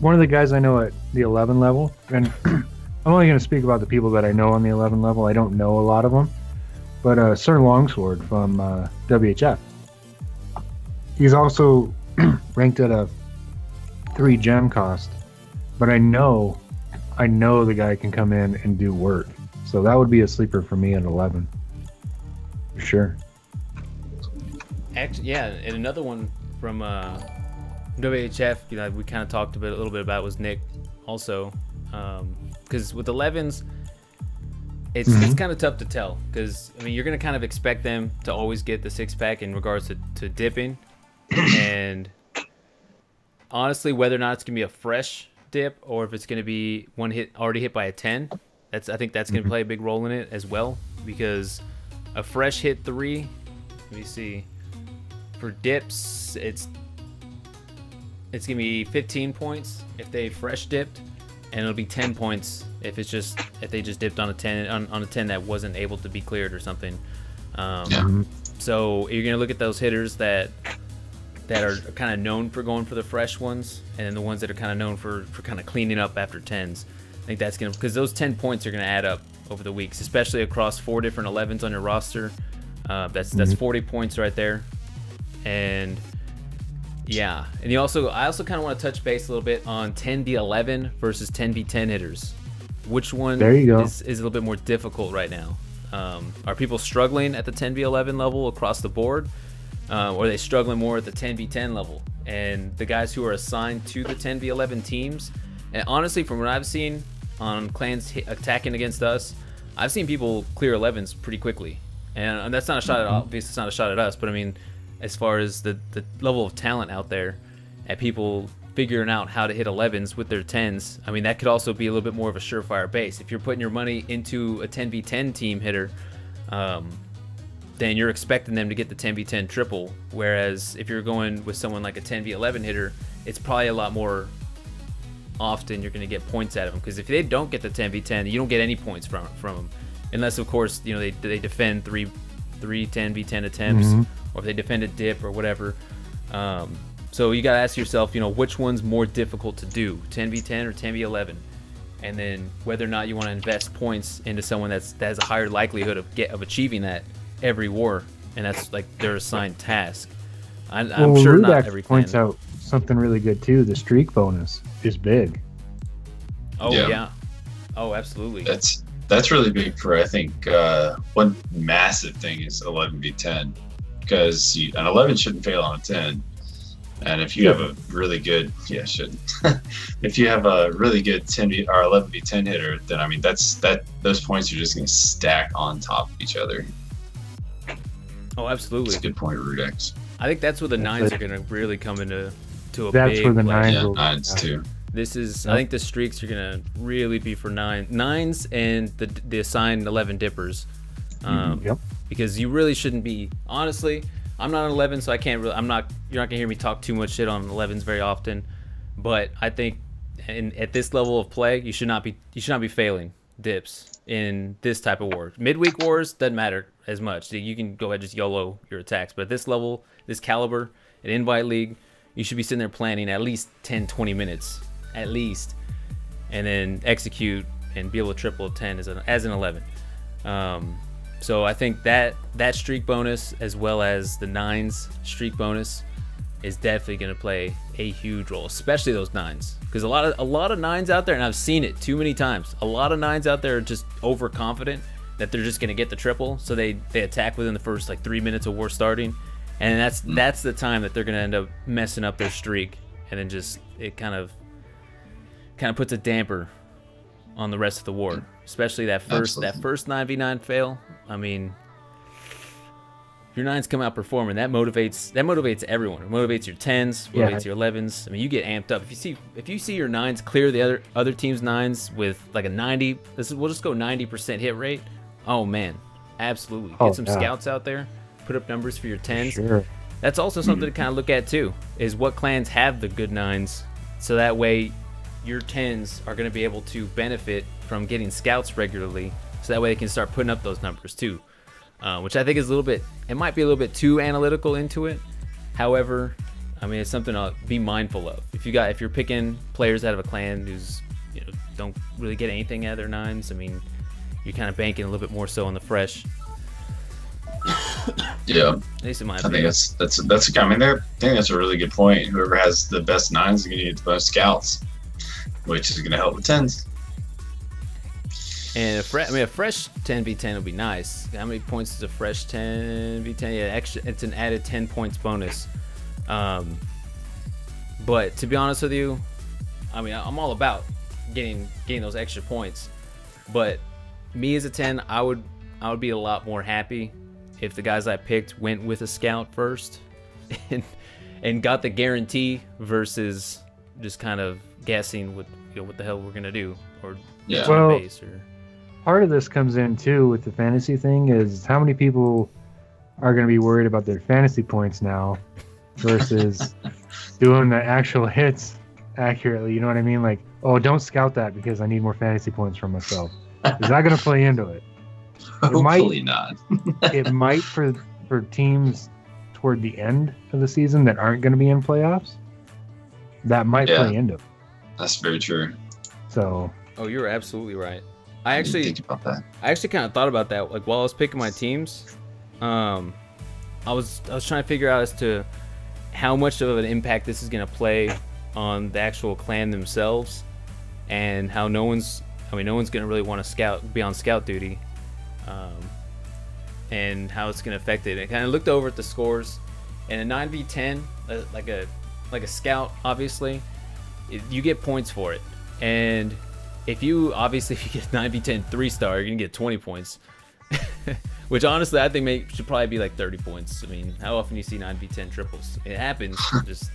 One of the guys I know at the 11 level, and I'm only going to speak about the people that I know on the 11 level. I don't know a lot of them, but Sir Longsword from WHF. He's also ranked at a 3 gem cost, but I know the guy can come in and do work. So that would be a sleeper for me at 11. For sure. Actually, yeah, and another one from WHF, we kind of talked a little bit about was Nick also, because with 11s, it's kind of tough to tell, because I mean you're gonna kind of expect them to always get the 6-pack in regards to dipping, and honestly, whether or not it's gonna be a fresh dip or if it's gonna be one hit already hit by a 10, I think that's gonna play a big role in it as well, because a fresh hit 3, let me see, for dips it's gonna be 15 points if they fresh dipped, and it'll be 10 points if they just dipped on a 10 on a 10 that wasn't able to be cleared or something. So you're gonna look at those hitters that are kind of known for going for the fresh ones, and then the ones that are kind of known for kind of cleaning up after 10s. I think that's gonna, because those 10 points are gonna add up over the weeks, especially across 4 different 11s on your roster. That's 40 points right there, and. Yeah, and I also kind of want to touch base a little bit on 10v11 versus 10v10 hitters. Which one is a little bit more difficult right now? Are people struggling at the 10v11 level across the board, or are they struggling more at the 10v10 level? And the guys who are assigned to the 10v11 teams, and honestly, from what I've seen on clans attacking against us, I've seen people clear 11s pretty quickly, and that's not a shot at obviously it's not a shot at us, but I mean, as far as the level of talent out there at people figuring out how to hit 11s with their 10s, I mean, that could also be a little bit more of a surefire base. If you're putting your money into a 10v10 team hitter, then you're expecting them to get the 10v10 triple, whereas if you're going with someone like a 10v11 hitter, it's probably a lot more often you're going to get points out of them, because if they don't get the 10v10, you don't get any points from them, unless of course they defend three 10v10 attempts, or if they defend a dip or whatever. So you got to ask yourself, which one's more difficult to do, 10v10 or 10v11, and then whether or not you want to invest points into someone that has a higher likelihood of achieving that every war, and that's like their assigned task. I'm sure Rudak not every clan points out something really good too. The streak bonus is big. Oh yeah. Oh, absolutely. That's really big for, I think, one massive thing is 11v10, because an 11 shouldn't fail on a 10. And if you have a really good, if you have a really good 10v or 11v10 hitter, then I mean those points are just going to stack on top of each other. Oh, absolutely. That's a good point, Rudex. I think that's where the 9s are going to really come into a that's big where the play. 9s too. This is, I think the streaks are going to really be for 9s and the assigned 11 dippers. Because you really shouldn't be, honestly, I'm not an 11, so I can't really, you're not going to hear me talk too much shit on 11s very often, but I think at this level of play, you should not be failing. dips in this type of war. Midweek wars doesn't matter as much. You can go ahead and just YOLO your attacks. But at this level, this caliber, an invite league, you should be sitting there planning at least 10, 20 minutes, at least, and then execute and be able to triple a 10 as an 11. So I think that streak bonus, as well as the 9s streak bonus, is definitely going to play a huge role, especially those 9s, because a lot of 9s out there, and I've seen it too many times. A lot of 9s out there are just overconfident that they're just going to get the triple, so they attack within the first like 3 minutes of war starting, and that's the time that they're going to end up messing up their streak, and then just it kind of puts a damper on the rest of the war, especially that first 9v9 fail. I mean, your 9s come out performing, that motivates everyone. It motivates your 10s, motivates your 11s. I mean, you get amped up if you see your 9s clear the other team's 9s with like a 90. We'll just go 90% hit rate. Oh man, absolutely. Get some scouts out there, put up numbers for your 10s. Sure. That's also something to kind of look at too, is what clans have the good 9s, so that way your 10s are going to be able to benefit from getting scouts regularly, so that way they can start putting up those numbers too. Which I think is it might be a little bit too analytical into it. However, I mean, it's something to be mindful of. If you're picking players out of a clan who's, don't really get anything out of their 9s, I mean, you're kind of banking a little bit more so on the fresh. Yeah, at least in my opinion. I think that's I mean, I think that's a really good point. Whoever has the best 9s is going to get the most scouts, which is going to help with 10s. And a fresh 10v10 would be nice. How many points is a fresh 10v10? Yeah, it's an added 10 points bonus. But to be honest with you, I mean, I'm all about getting those extra points. But me as a 10, I would be a lot more happy if the guys I picked went with a scout first and got the guarantee versus just kind of guessing what the hell we're gonna do, or base or. Part of this comes in too with the fantasy thing is how many people are going to be worried about their fantasy points now versus doing the actual hits accurately. You know what I mean? Like, oh, don't scout that because I need more fantasy points for myself. Is that going to play into it? Hopefully not. It might for teams toward the end of the season that aren't going to be in playoffs. That might play into it. That's very true. So. Oh, you're absolutely right. I actually think about that. I actually kind of thought about that. Like while I was picking my teams, I was trying to figure out as to how much of an impact this is going to play on the actual clan themselves, and how no one's going to really want to be on scout duty, and how it's going to affect it. I kind of looked over at the scores, and a 9v10, like a scout, obviously, you get points for it, and if you get 9v10 3-star, you're going to get 20 points. Which honestly, I think should probably be like 30 points. I mean, how often do you see 9v10 triples? It happens, just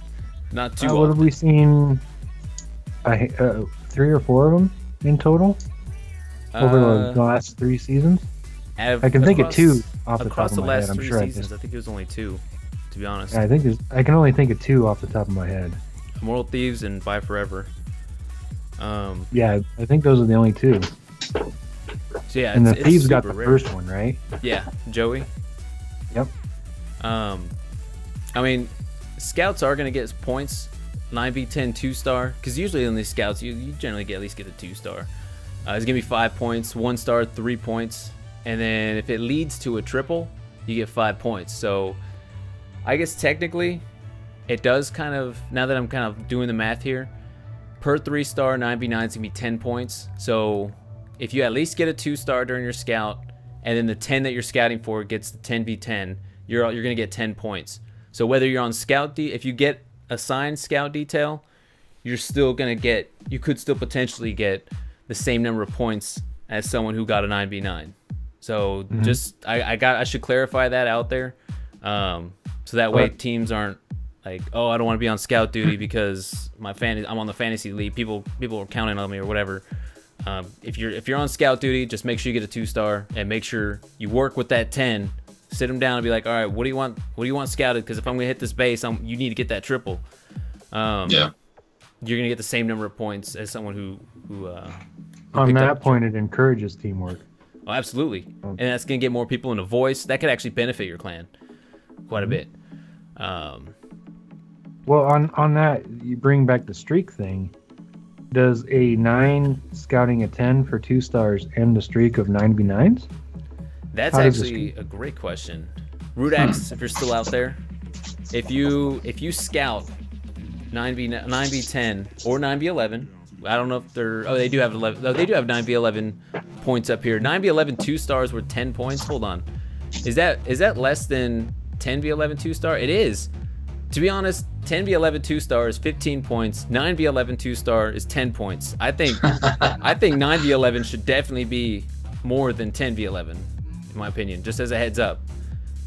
not too often. What have we seen? 3 or 4 of them in total over the last 3 seasons? I can think of 2 off the top of my head. I'm sure I think it was only 2, to be honest. Yeah, I can only think of 2 off the top of my head. Immortal Thieves and ByeForever. Yeah, I think those are the only 2. So yeah, and the Thieves got the first one, right? Yeah, Joey. Yep. I mean, scouts are gonna get points, 9v10 2-star, because usually in these scouts you generally at least get a 2-star. It's gonna be 5 points, 1-star 3 points, and then if it leads to a triple, you get 5 points. So I guess technically, it does kind of, now that I'm kind of doing the math here, per 3-star 9v9 is gonna be 10 points. So if you at least get a 2-star during your scout, and then the 10 that you're scouting for gets the 10v10, you're gonna get 10 points. So whether you're on scout, if you get assigned scout detail, you could still potentially get the same number of points as someone who got a 9v9. So I should clarify that out there, so that way teams aren't like, oh, I don't want to be on scout duty because I'm on the fantasy league. People are counting on me or whatever. If you're on scout duty, just make sure you get a 2-star and make sure you work with that 10. Sit them down and be like, all right, what do you want scouted? Because if I'm gonna hit this base, you need to get that triple. You're gonna get the same number of points as someone who On that point, it encourages teamwork. Oh, absolutely. And that's going to get more people in a voice. That could actually benefit your clan quite a bit. Well, on that, you bring back the streak thing. Does a 9 scouting a 10 for 2 stars end the streak of 9v9s? That's actually a great question. Rudax, if you're still out there, if you scout 9v10 or 9v11, I don't know if they're. Oh, they do have 11. No, they do have 9v11 points up here. 9v11 2 stars were 10 points. Hold on, is that less than 10v11 2 star? It is. To be honest, 10v11 2 star is 15 points. 9v11 2 star is 10 points. I think 9v11 should definitely be more than 10v11, in my opinion. Just as a heads up,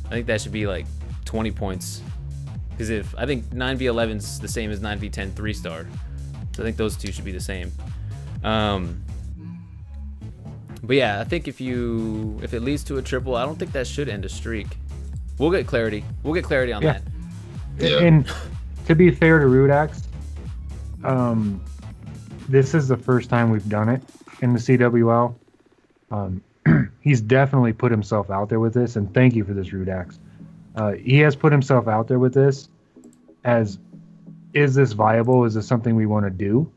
I think that should be like 20 points. Because I think 9v11 is the same as 9v10 3 star. So I think those two should be the same. But yeah, I think if it leads to a triple, I don't think that should end a streak. We'll get clarity. We'll get clarity on that. Yeah. And to be fair to Rudax, this is the first time we've done it in the CWL. He's definitely put himself out there with this, and thank you for this, Rudax. He has put himself out there with this as, is this viable? Is this something we want to do?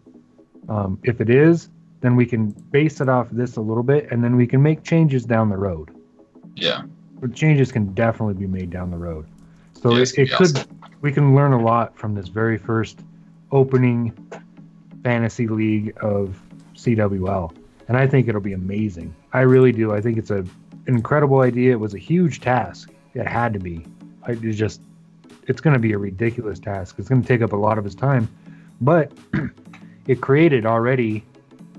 If it is, then we can base it off this a little bit, and then we can make changes down the road. Yeah. But changes can definitely be made down the road. So Yeah, it could, we can learn a lot from this very first opening fantasy league of CWL. And I think it'll be amazing. I really do. I think it's an incredible idea. It was a huge task. It had to be. It's going to be a ridiculous task. It's going to take up a lot of his time. But it created already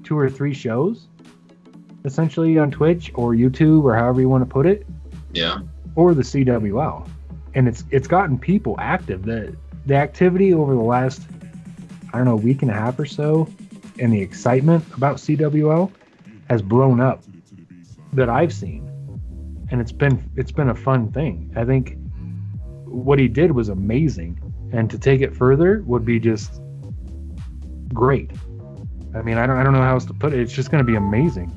2 or 3 shows, essentially on Twitch or YouTube or however you want to put it. Yeah. Or the CWL. And it's gotten people active. The activity over the last, I don't know, week and a half or so, and the excitement about CWL has blown up that I've seen. And it's been a fun thing. I think what he did was amazing, and to take it further would be just great. I mean, I don't know how else to put it. It's just going to be amazing.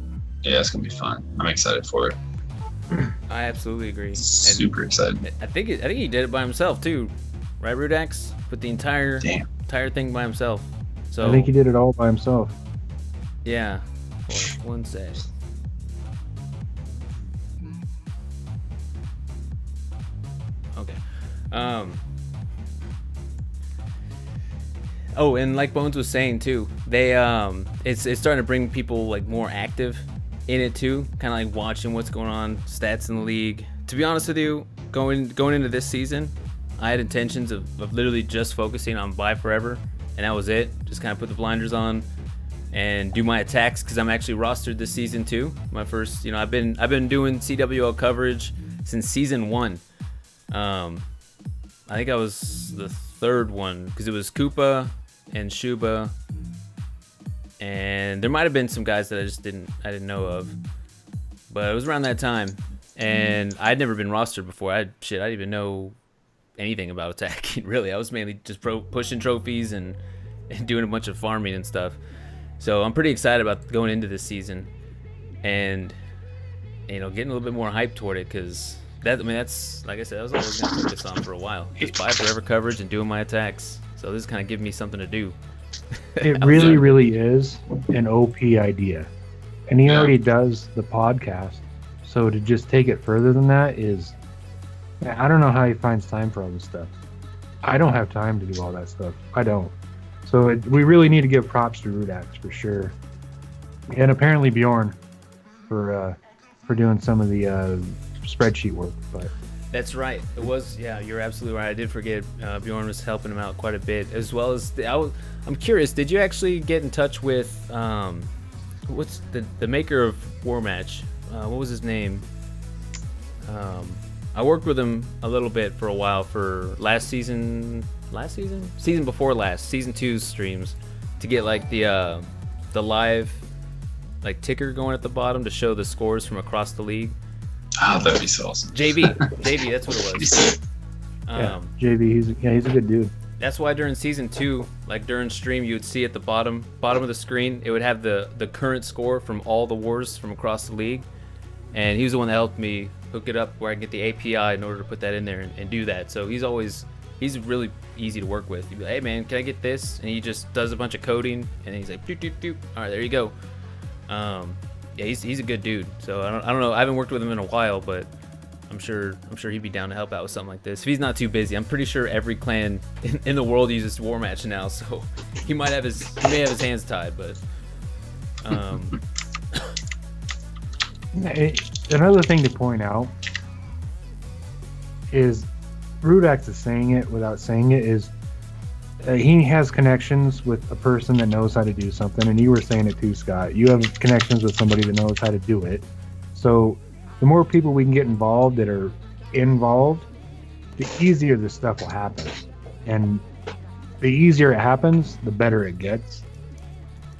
Yeah, it's gonna be fun. I'm excited for it. I absolutely agree. Super excited. I think he did it by himself too, right, Rudax? Put the entire thing by himself. So I think he did it all by himself. Yeah. Hold on, one sec. Okay. Oh, and like Bones was saying too, they it's starting to bring people like more active in it too, kind of like watching what's going on, stats in the league. To be honest with you, going into this season, I had intentions of literally just focusing on ByeForever, and that was it. Just kind of put the blinders on and do my attacks, because I'm actually rostered this season too. My first, I've been doing CWL coverage since season 1. I think I was the 3rd one, because it was Koopa and Shuba, and there might have been some guys that I didn't know of, but it was around that time, and I'd never been rostered before. I didn't even know anything about attacking, really. I was mainly just pushing trophies and doing a bunch of farming and stuff. So I'm pretty excited about going into this season, and getting a little bit more hype toward it, because that's, like I said, that was all I was going to focus on for a while. Just ByeForever coverage and doing my attacks. So this is kind of giving me something to do. It really, really is an OP idea. And he already does the podcast. So to just take it further than that is, I don't know how he finds time for all this stuff. I don't have time to do all that stuff. I don't. So we really need to give props to Rudax for sure. And apparently Bjorn for doing some of the spreadsheet work. But that's right. It was, yeah, you're absolutely right. I did forget Bjorn was helping him out quite a bit, as well as I'm curious, did you actually get in touch with what's the maker of War Match? What was his name? I worked with him a little bit for a while for season before last, season 2's streams, to get like the live like ticker going at the bottom to show the scores from across the league. Oh, that'd be so awesome. JB, that's what it was. JB, he's a good dude. That's why during season 2, like during stream, you would see at the bottom of the screen, it would have the current score from all the wars from across the league. And he was the one that helped me hook it up where I can get the API in order to put that in there and do that. So he's really easy to work with. You'd be like, hey man, can I get this? And he just does a bunch of coding, and then he's like, doop, doop, doop. All right, there you go. Yeah, he's a good dude. So I don't know. I haven't worked with him in a while, but I'm sure he'd be down to help out with something like this if he's not too busy. I'm pretty sure every clan in the world uses War Match now, so he may have his hands tied. But another thing to point out is Rudax is saying it without saying it is he has connections with a person that knows how to do something, and you were saying it too, Scott. You have connections with somebody that knows how to do it. So the more people we can get involved that are involved, the easier this stuff will happen. And the easier it happens, the better it gets.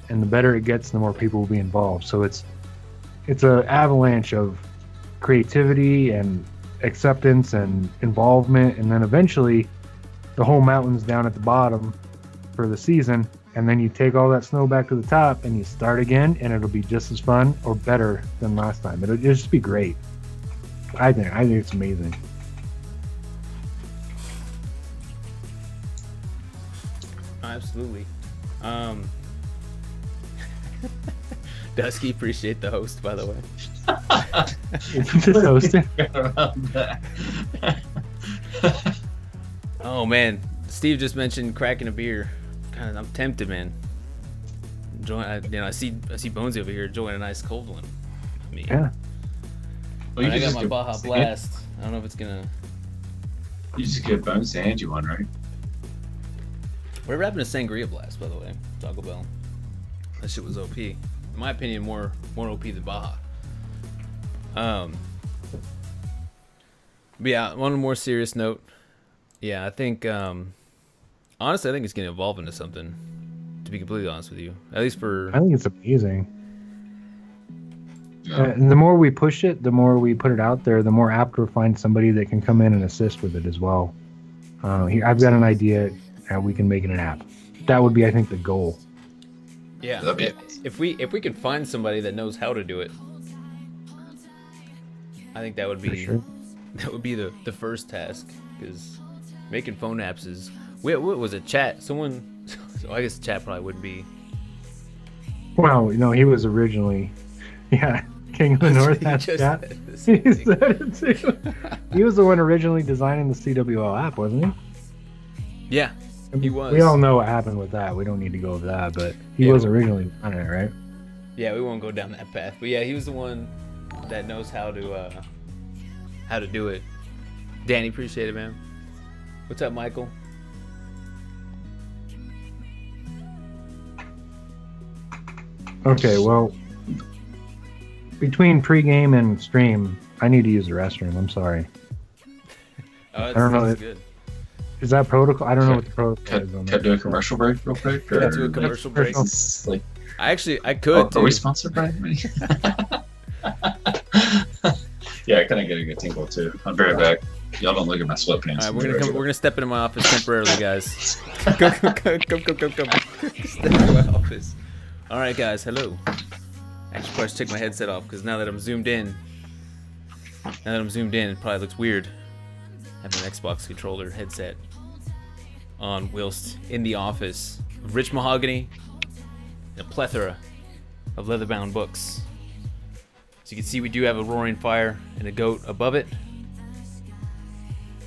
And the better it gets, the more people will be involved. So it's an avalanche of creativity and acceptance and involvement, and then eventually the whole mountain's down at the bottom for the season, and then you take all that snow back to the top and you start again, and it'll be just as fun or better than last time. It'll just be great. I think it's amazing. Absolutely. Dusky, appreciate the host, by the way. Just hosting. Oh man, Steve just mentioned cracking a beer. God, I'm tempted, man. I see Bonesy over here enjoying a nice cold one. I mean, Yeah. Well, I got my Baja Blast. I don't know if it's gonna. You just get Bones to hand you one, right? We're having a Sangria Blast, by the way. Taco Bell. That shit was OP. In my opinion, more OP than Baja. But yeah, on a more serious note, yeah, I think honestly, I think it's gonna evolve into something. To be completely honest with you, at least for I think it's amazing. Yeah. The more we push it, the more we put it out there, the more apt we'll find somebody that can come in and assist with it as well. Here, I've got an idea how we can make it an app. That would be, I think, the goal. yeah. That'd be If we can find somebody that knows how to do it, I think that would For be sure. that would be the first task, because making phone apps is what was it? Chat? Someone. So I guess chat probably wouldn't be. Well, he was originally, King of the North. He That's just chat. said the He same thing. said it too. He was the one originally designing the CWL app, wasn't he? Yeah, he was. We all know what happened with that. We don't need to go over that, but he Yeah. was originally on it, right? Yeah, we won't go down that path. But yeah, he was the one that knows how to do it. Danny, appreciate it, man. What's up, Michael? Okay, well, between pregame and stream, I need to use the restroom. I'm sorry. Oh, don't know that's if- good. Is that protocol? I don't know what the protocol is on Can I that. do a commercial break real quick? Can I or- do a commercial break? It's like, I could. are we too. sponsored by anybody? Yeah, I kind of get a good tingle too. I'll be right back. Y'all don't look at my sweatpants. All right, we're gonna step into my office temporarily, guys. Come. Step into my office. All right, guys. Hello. Actually, probably should take my headset off, because now that I'm zoomed in, it probably looks weird having an Xbox controller headset on whilst in the office of rich mahogany and a plethora of leather-bound books. So you can see we do have a roaring fire and a goat above it.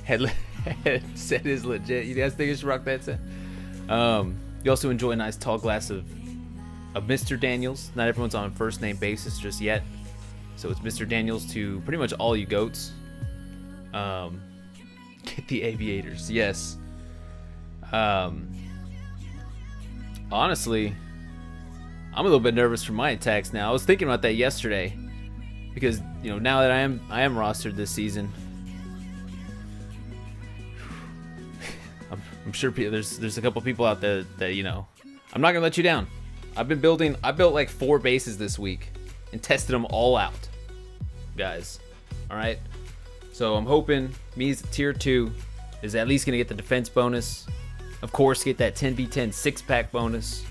Headset is legit. You guys think I should rock that set? You also enjoy a nice tall glass of Mr. Daniels. Not everyone's on a first name basis just yet, so it's Mr. Daniels to pretty much all you goats. Get the aviators, yes. Honestly, I'm a little bit nervous for my attacks now. I was thinking about that yesterday, because now that I am rostered this season, I'm sure there's a couple people out there that I'm not gonna let you down. I built like 4 bases this week and tested them all out, guys. All right, so I'm hoping me's tier 2 is at least gonna get the defense bonus. Of course, get that 10v10 six-pack bonus.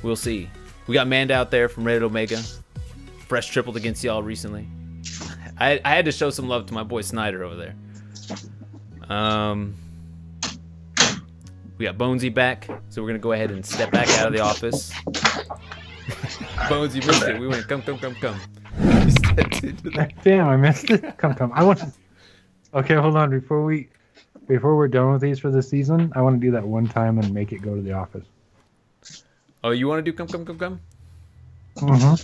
We'll see. We got Manda out there from Reddit Omega. Fresh tripled against y'all recently. I had to show some love to my boy Snyder over there. We got Bonesy back, so we're going to go ahead and step back out of the office. Bones, you missed it. We went, come. You stepped into the... Damn, I missed it. Come. I want to... Okay, hold on. Before we're done with these for the season, I want to do that one time and make it go to the office. Oh, you want to do come? Mm-hmm.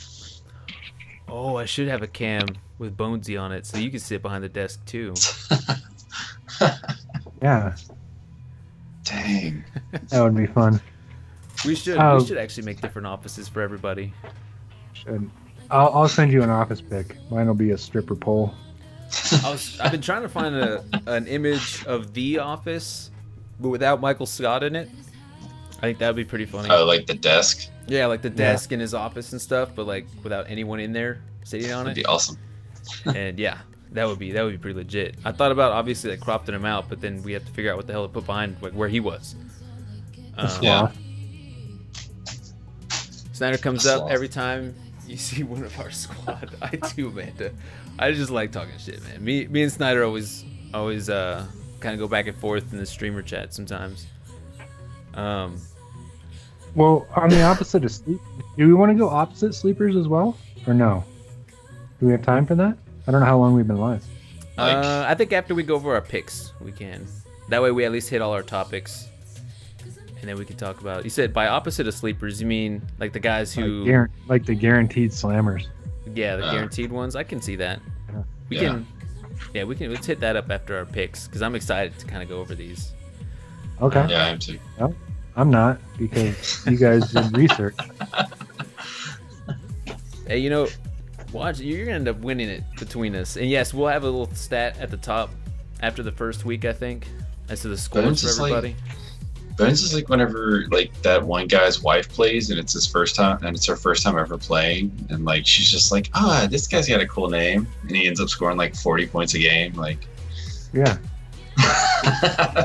Oh, I should have a cam with Bonesy on it, so you can sit behind the desk too. Yeah. Dang. That would be fun. We should actually make different offices for everybody. I'll send you an office pic. Mine will be a stripper pole. I've been trying to find an image of the office, but without Michael Scott in it. I think that would be pretty funny. Oh, like the desk? Yeah, like the desk in his office and stuff, but like without anyone in there sitting on it. That'd be awesome. And yeah, that would be pretty legit. I thought about obviously like cropping him out, but then we have to figure out what the hell to put behind like where he was. Yeah. Snyder comes up every time you see one of our squad. I do, Amanda. I just like talking shit, man. Me and Snyder always kind of go back and forth in the streamer chat sometimes. Well, on the opposite of sleep, do we want to go opposite sleepers as well, or no? Do we have time for that? I don't know how long we've been live. I think after we go over our picks, we can. That way, we at least hit all our topics, and then we can talk about. You said by opposite of sleepers, you mean like the guys who like the guaranteed slammers. Yeah, the guaranteed ones. I can see that. We can. Let's hit that up after our picks because I'm excited to kind of go over these. Okay. Yeah, I am too. Well, I'm not because you guys did research. Hey, watch. You're gonna end up winning it between us. And yes, we'll have a little stat at the top after the first week, I think, as to the scores for everybody. Bones is like whenever like that one guy's wife plays and it's his first time and it's her first time ever playing and like she's just like, this guy's got a cool name and he ends up scoring like 40 points a game. Like, yeah.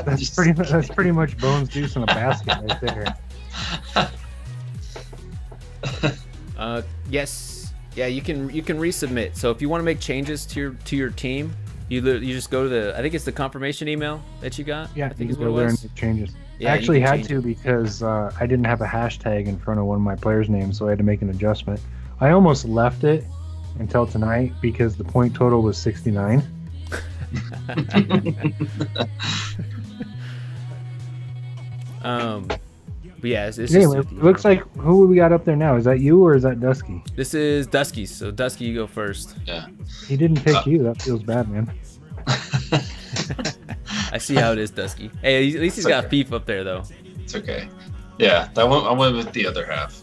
That's pretty much Bones Deuce in a basket right there. Yes. Yeah, you can resubmit. So if you want to make changes to your team, you just go to I think it's the confirmation email that you got. Yeah, I think you can go there and make changes. Yeah, I actually had to because I didn't have a hashtag in front of one of my players' names, so I had to make an adjustment. I almost left it until tonight because the point total was 69. But yeah, it's anyway, it looks like who we got up there now. Is that you or is that Dusky? This is Dusky. So Dusky, you go first. Yeah. He didn't pick you. That feels bad, man. I see how it is, Dusky. Hey, at least he's got FIFA up there, though. It's okay. Yeah, I went with the other half.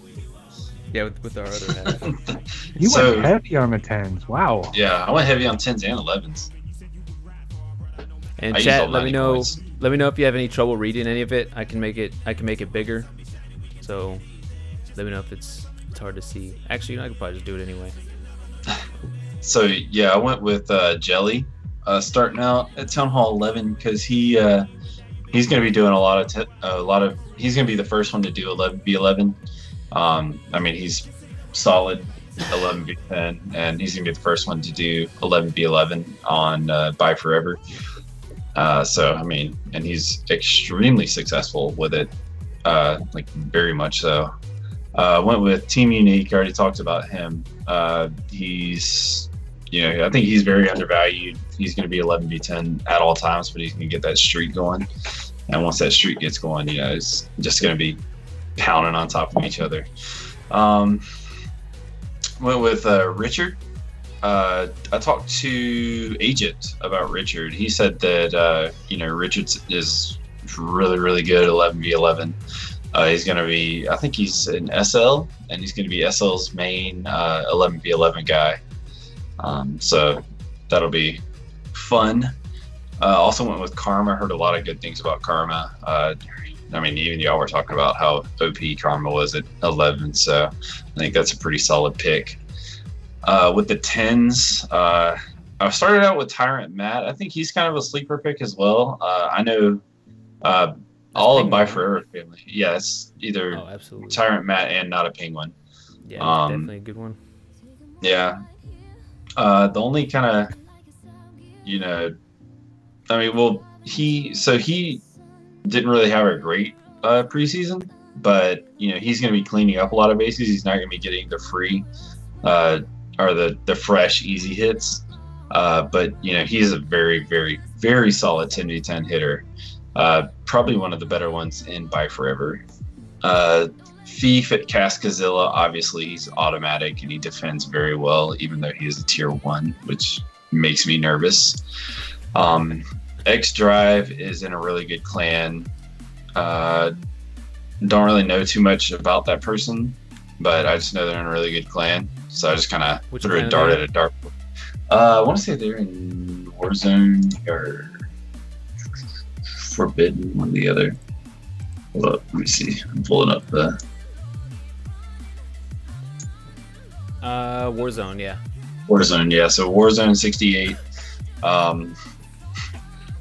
Yeah, with our other half. You went heavy on the 10s. Wow. Yeah, I went heavy on 10s and 11s. And chat, let me know. Let me know if you have any trouble reading any of it. I can make it bigger. So let me know if it's hard to see. Actually, I could probably just do it anyway. So yeah, I went with Jelly. Starting out at Town Hall 11 because he's going to be doing he's going to be the first one to do 11v11. I mean, he's solid 11v10 and he's going to be the first one to do 11v11 on ByeForever. So I mean, and he's extremely successful with it, like very much so. Went with Team Unique. I already talked about him. He's I think he's very undervalued. He's going to be 11v10 at all times, but he's going to get that streak going. And once that streak gets going, it's just going to be pounding on top of each other. Went with Richard. I talked to Egypt about Richard. He said that, Richard is really, really good at 11v11. He's going to be, I think he's an SL, and he's going to be SL's main 11v11 guy. So that'll be fun. Also went with Karma. Heard a lot of good things about Karma. I mean, even y'all were talking about how OP Karma was at 11, so I think that's a pretty solid pick. With the 10s, I started out with Tyrant Matt. I think he's kind of a sleeper pick as well. I know All of Penguin, ByeForever Family. Yeah, it's either Oh, absolutely. Tyrant Matt and Not a Penguin. Yeah, he's definitely a good one. Yeah. The only kind of, I mean, well, he didn't really have a great preseason, but he's going to be cleaning up a lot of bases. He's not going to be getting the free or the fresh easy hits. But he's a very, very, very solid 10v10 hitter. Probably one of the better ones in ByeForever. Thief at Cascazilla, obviously he's automatic and he defends very well, even though he is a tier 1, which makes me nervous. X Drive is in a really good clan. Don't really know too much about that person, but I just know they're in a really good clan. So I just kind of threw a dart at a dartboard. I want to say they're in Warzone or Forbidden, one or the other. Hold up, let me see. I'm pulling up the Warzone, yeah. Warzone, yeah. So Warzone 68.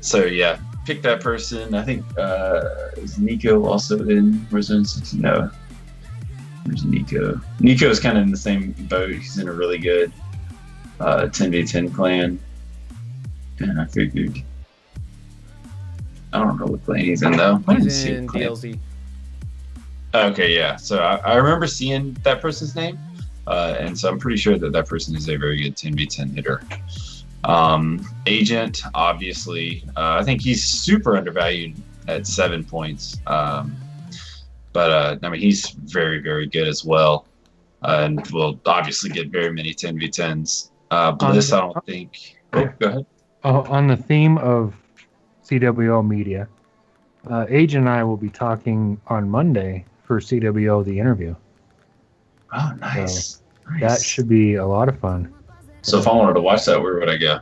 So yeah, pick that person. I think is Nico also in Warzone 60? No. Where's Nico? Nico is kind of in the same boat. He's in a really good 10v10 clan. And I figured, I don't know what clan he's in though. He's in DLZ. Okay, yeah. So I remember seeing that person's name, and so I'm pretty sure that person is a very good 10v10 hitter. Agent, obviously, I think he's super undervalued at 7 points. But I mean, he's very, very good as well, and will obviously get very many 10v10s. Bliss, I don't think. Oh, go ahead. On the theme of CWL media, Agent and I will be talking on Monday for CWL the interview. Oh, nice. Nice. That should be a lot of fun. So if I wanted to watch that, where would I go?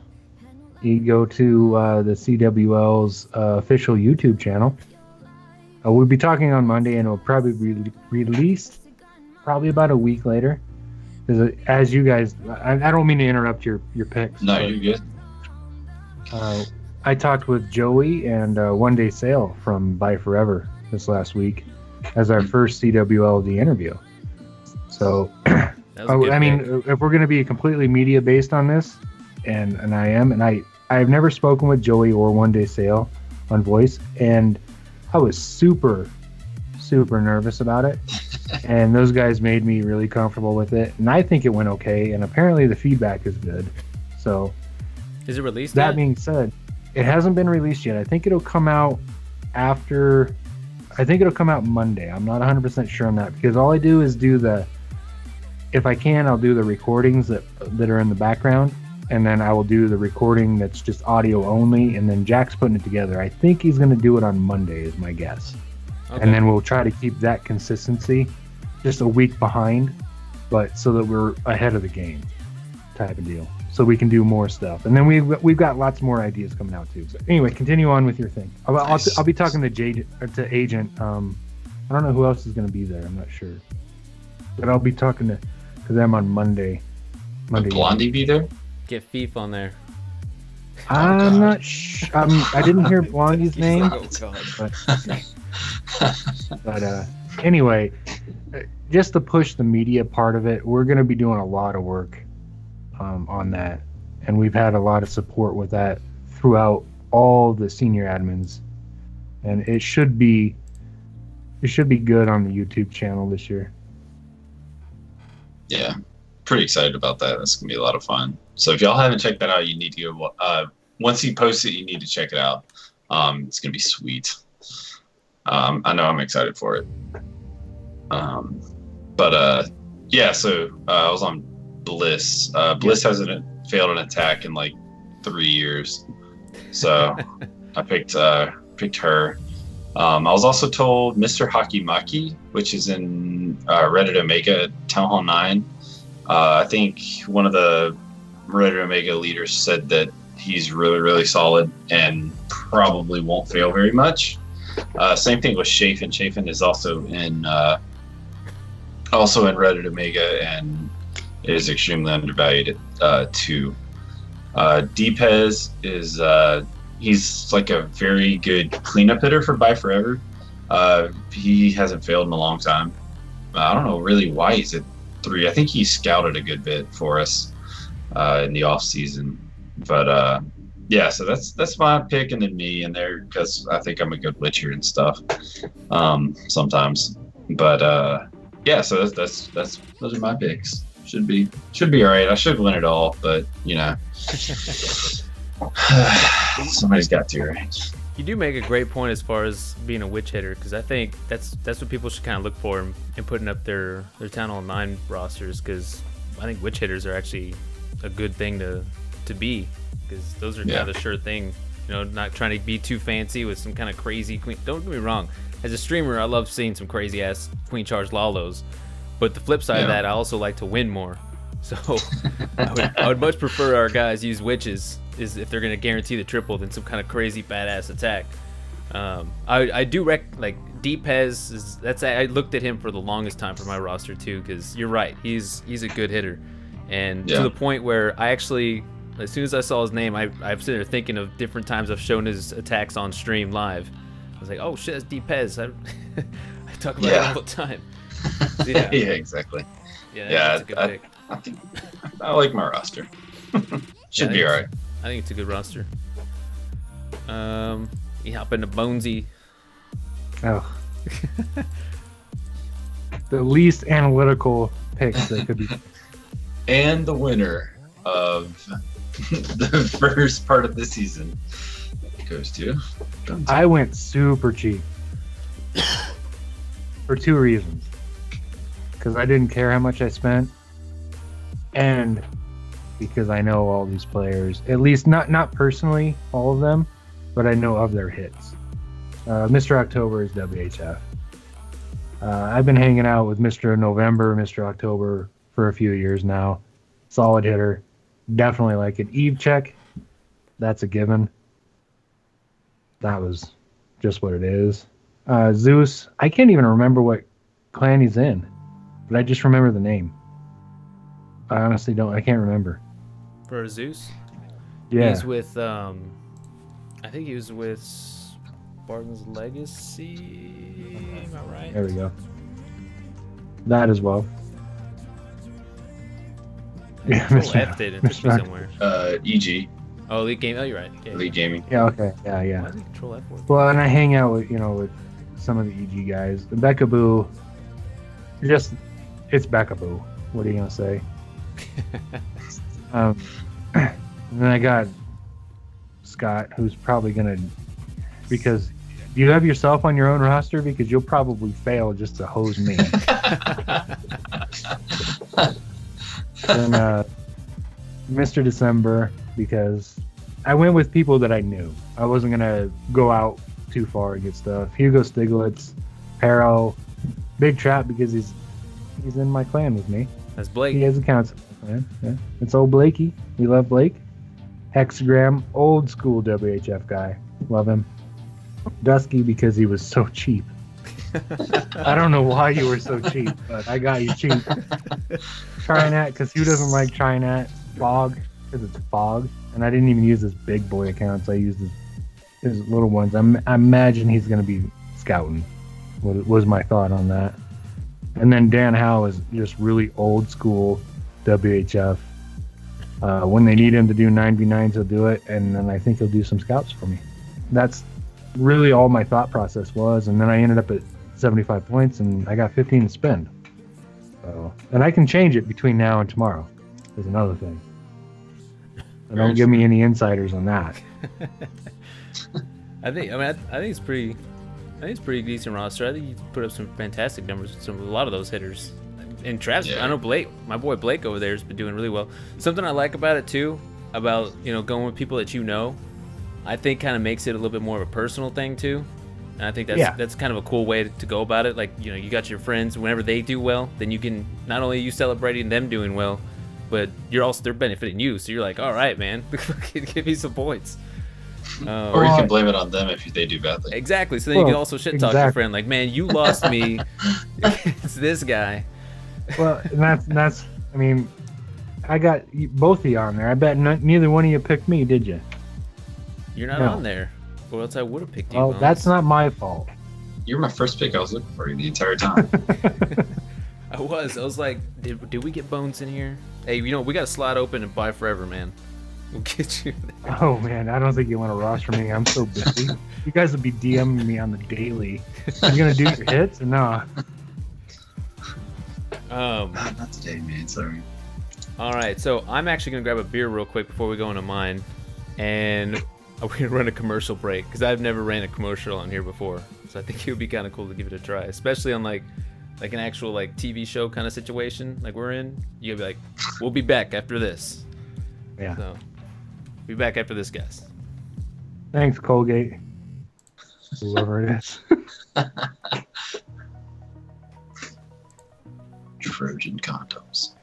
You go to the CWL's official YouTube channel. We'll be talking on Monday, and it'll probably be released probably about a week later. As you guys, I don't mean to interrupt your picks. No, you're good. I talked with Joey and One Day Sale from ByeForever this last week as our first CWL the interview. So, I mean, if we're going to be completely media based on this, and I am, and I've never spoken with Joey or One Day Sale on voice, and I was super, super nervous about it. And those guys made me really comfortable with it, and I think it went okay. And apparently the feedback is good. So, is it released? That being said, it hasn't been released yet. I think it'll come out after. I think it'll come out Monday. I'm not 100% sure on that, because all I do is if I can, I'll do the recordings that are in the background, and then I will do the recording that's just audio only, and then Jack's putting it together. I think he's going to do it on Monday is my guess. Okay. And then we'll try to keep that consistency just a week behind, but so that we're ahead of the game type of deal. So we can do more stuff. And then we've got lots more ideas coming out too. So anyway, continue on with your thing. I'll be talking to Agent. I don't know who else is going to be there. I'm not sure. But I'll be talking to them on Monday. Will Blondie be there? Get Thief on there. I'm not sure. I didn't hear Blondie's name. But anyway, just to push the media part of it, we're going to be doing a lot of work on that, and we've had a lot of support with that throughout all the senior admins, and it should be good on the YouTube channel this year. Yeah, pretty excited about that. That's gonna be a lot of fun. So if y'all haven't checked that out, you need to go. Once he posts it, you need to check it out. It's gonna be sweet. I know I'm excited for it. Yeah. So I was on Bliss. Bliss hasn't failed an attack in like 3 years, so I picked her. I was also told Mr. Hockey Maki, which is in Reddit Omega Town Hall 9. I think one of the Reddit Omega leaders said that he's really, really solid and probably won't fail very much. Same thing with Chafin. Chafin is also in Reddit Omega and is extremely undervalued at 2. Deepez is he's like a very good cleanup hitter for ByeForever. He hasn't failed in a long time. I don't know really why he's at 3. I think he scouted a good bit for us in the off season, but yeah. So that's my pick, and then me in there because I think I'm a good witcher and stuff sometimes. But yeah, so that's those are my picks. Should be all right. I should win it all, but you know, somebody's got to, right? You do make a great point as far as being a witch hitter, because I think that's what people should kind of look for in putting up their Town Hall 9 rosters, because I think witch hitters are actually a good thing to be, because those are kind of the sure thing. You know, not trying to be too fancy with some kind of crazy queen. Don't get me wrong. As a streamer, I love seeing some crazy ass queen charge Lalos, but the flip side of that, I also like to win more. So I would much prefer our guys use witches is if they're going to guarantee the triple than some kind of crazy badass attack. I do like D-Pez is I looked at him for the longest time for my roster too, because you're right, he's a good hitter, and to the point where I actually, as soon as I saw his name, I'm sitting there thinking of different times I've shown his attacks on stream live. I was like, oh shit, that's D-Pez. I talk about it all the time. So, yeah, exactly. Yeah, that's a good pick. I think I like my roster. Should be all right. I think it's a good roster. You hop into Bonesy. Oh. The least analytical picks that could be. And the winner of the first part of the season goes to. I went super cheap for 2 reasons. Because I didn't care how much I spent, and because I know all these players, at least not personally all of them, but I know of their hits. Mr. October is WHF. I've been hanging out with Mr. November, Mr. October for a few years now. Solid hitter. Definitely like it. Eve check, that's a given. That was just what it is. Zeus, I can't even remember what clan he's in, but I just remember the name. I honestly don't. I can't remember. For Zeus? Yeah. He's with, I think he was with Spartan's Legacy. Am I right? There we go. That as well. Yeah, Mr. F did it somewhere. EG. Oh, Elite Game. Oh, you're right. Okay. Elite Gaming. Yeah, okay. Yeah. Why did Control F work? Well, and I hang out with, with some of the EG guys. The Becca Boo, it's Becca Boo. What are you going to say? And then I got Scott, who's probably going to, because do you have yourself on your own roster? Because you'll probably fail just to hose me. And Mr. December, because I went with people that I knew. I wasn't going to go out too far and get stuff. Hugo Stiglitz, Perro, Big Trap, because he's in my clan with me. That's Blake. He has accounts in my clan. Yeah. It's old Blakey. We love Blake. Hexagram, old school WHF guy. Love him. Dusky, because he was so cheap. I don't know why you were so cheap, but I got you cheap. Trinat, because who doesn't like Trinat? Fog, because it's Fog. And I didn't even use his big boy accounts. I used his little ones. I imagine he's going to be scouting, was my thought on that. And then Dan Howe is just really old school WHF. When they need him to do 9v9s, he'll do it. And then I think he'll do some scouts for me. That's really all my thought process was. And then I ended up at 75 points, and I got 15 to spend. So, and I can change it between now and tomorrow. Is another thing. And don't give me any insiders on that. I think it's pretty. I think it's pretty decent roster. I think you put up some fantastic numbers with a lot of those hitters. And Travis, I know Blake, my boy Blake over there has been doing really well. Something I like about it too, about going with people that I think kind of makes it a little bit more of a personal thing too. And I think that's kind of a cool way to go about it. Like, you got your friends, whenever they do well, then you can, not only you celebrating them doing well, but they're benefiting you. So you're like, all right, man, give me some points. Or you can blame it on them if they do badly. Exactly. So then you can also shit talk your friend, like, man, you lost me. It's this guy. Well, and that's. I mean, I got both of you on there. I bet neither one of you picked me, did you? You're not No. on there, or else I would have picked you. Well, Bones. that's not my fault. You're my first pick. I was looking for you the entire time. I was like, did we get Bones in here? Hey, you know, we got a slot open and ByeForever, man. We'll get you there. Oh man, I don't think you want to roster me. I'm so busy. You guys would be DMing me on the daily. You gonna do your hits or not? Not today, man. Sorry. All right, so I'm actually gonna grab a beer real quick before we go into mine, and we're gonna run a commercial break because I've never ran a commercial on here before, so I think it would be kind of cool to give it a try, especially on like an actual like TV show kind of situation like we're in. You gotta be like, we'll be back after this. Yeah. So, be back after this, guys. Thanks, Colgate. Whoever it is. Trojan condoms.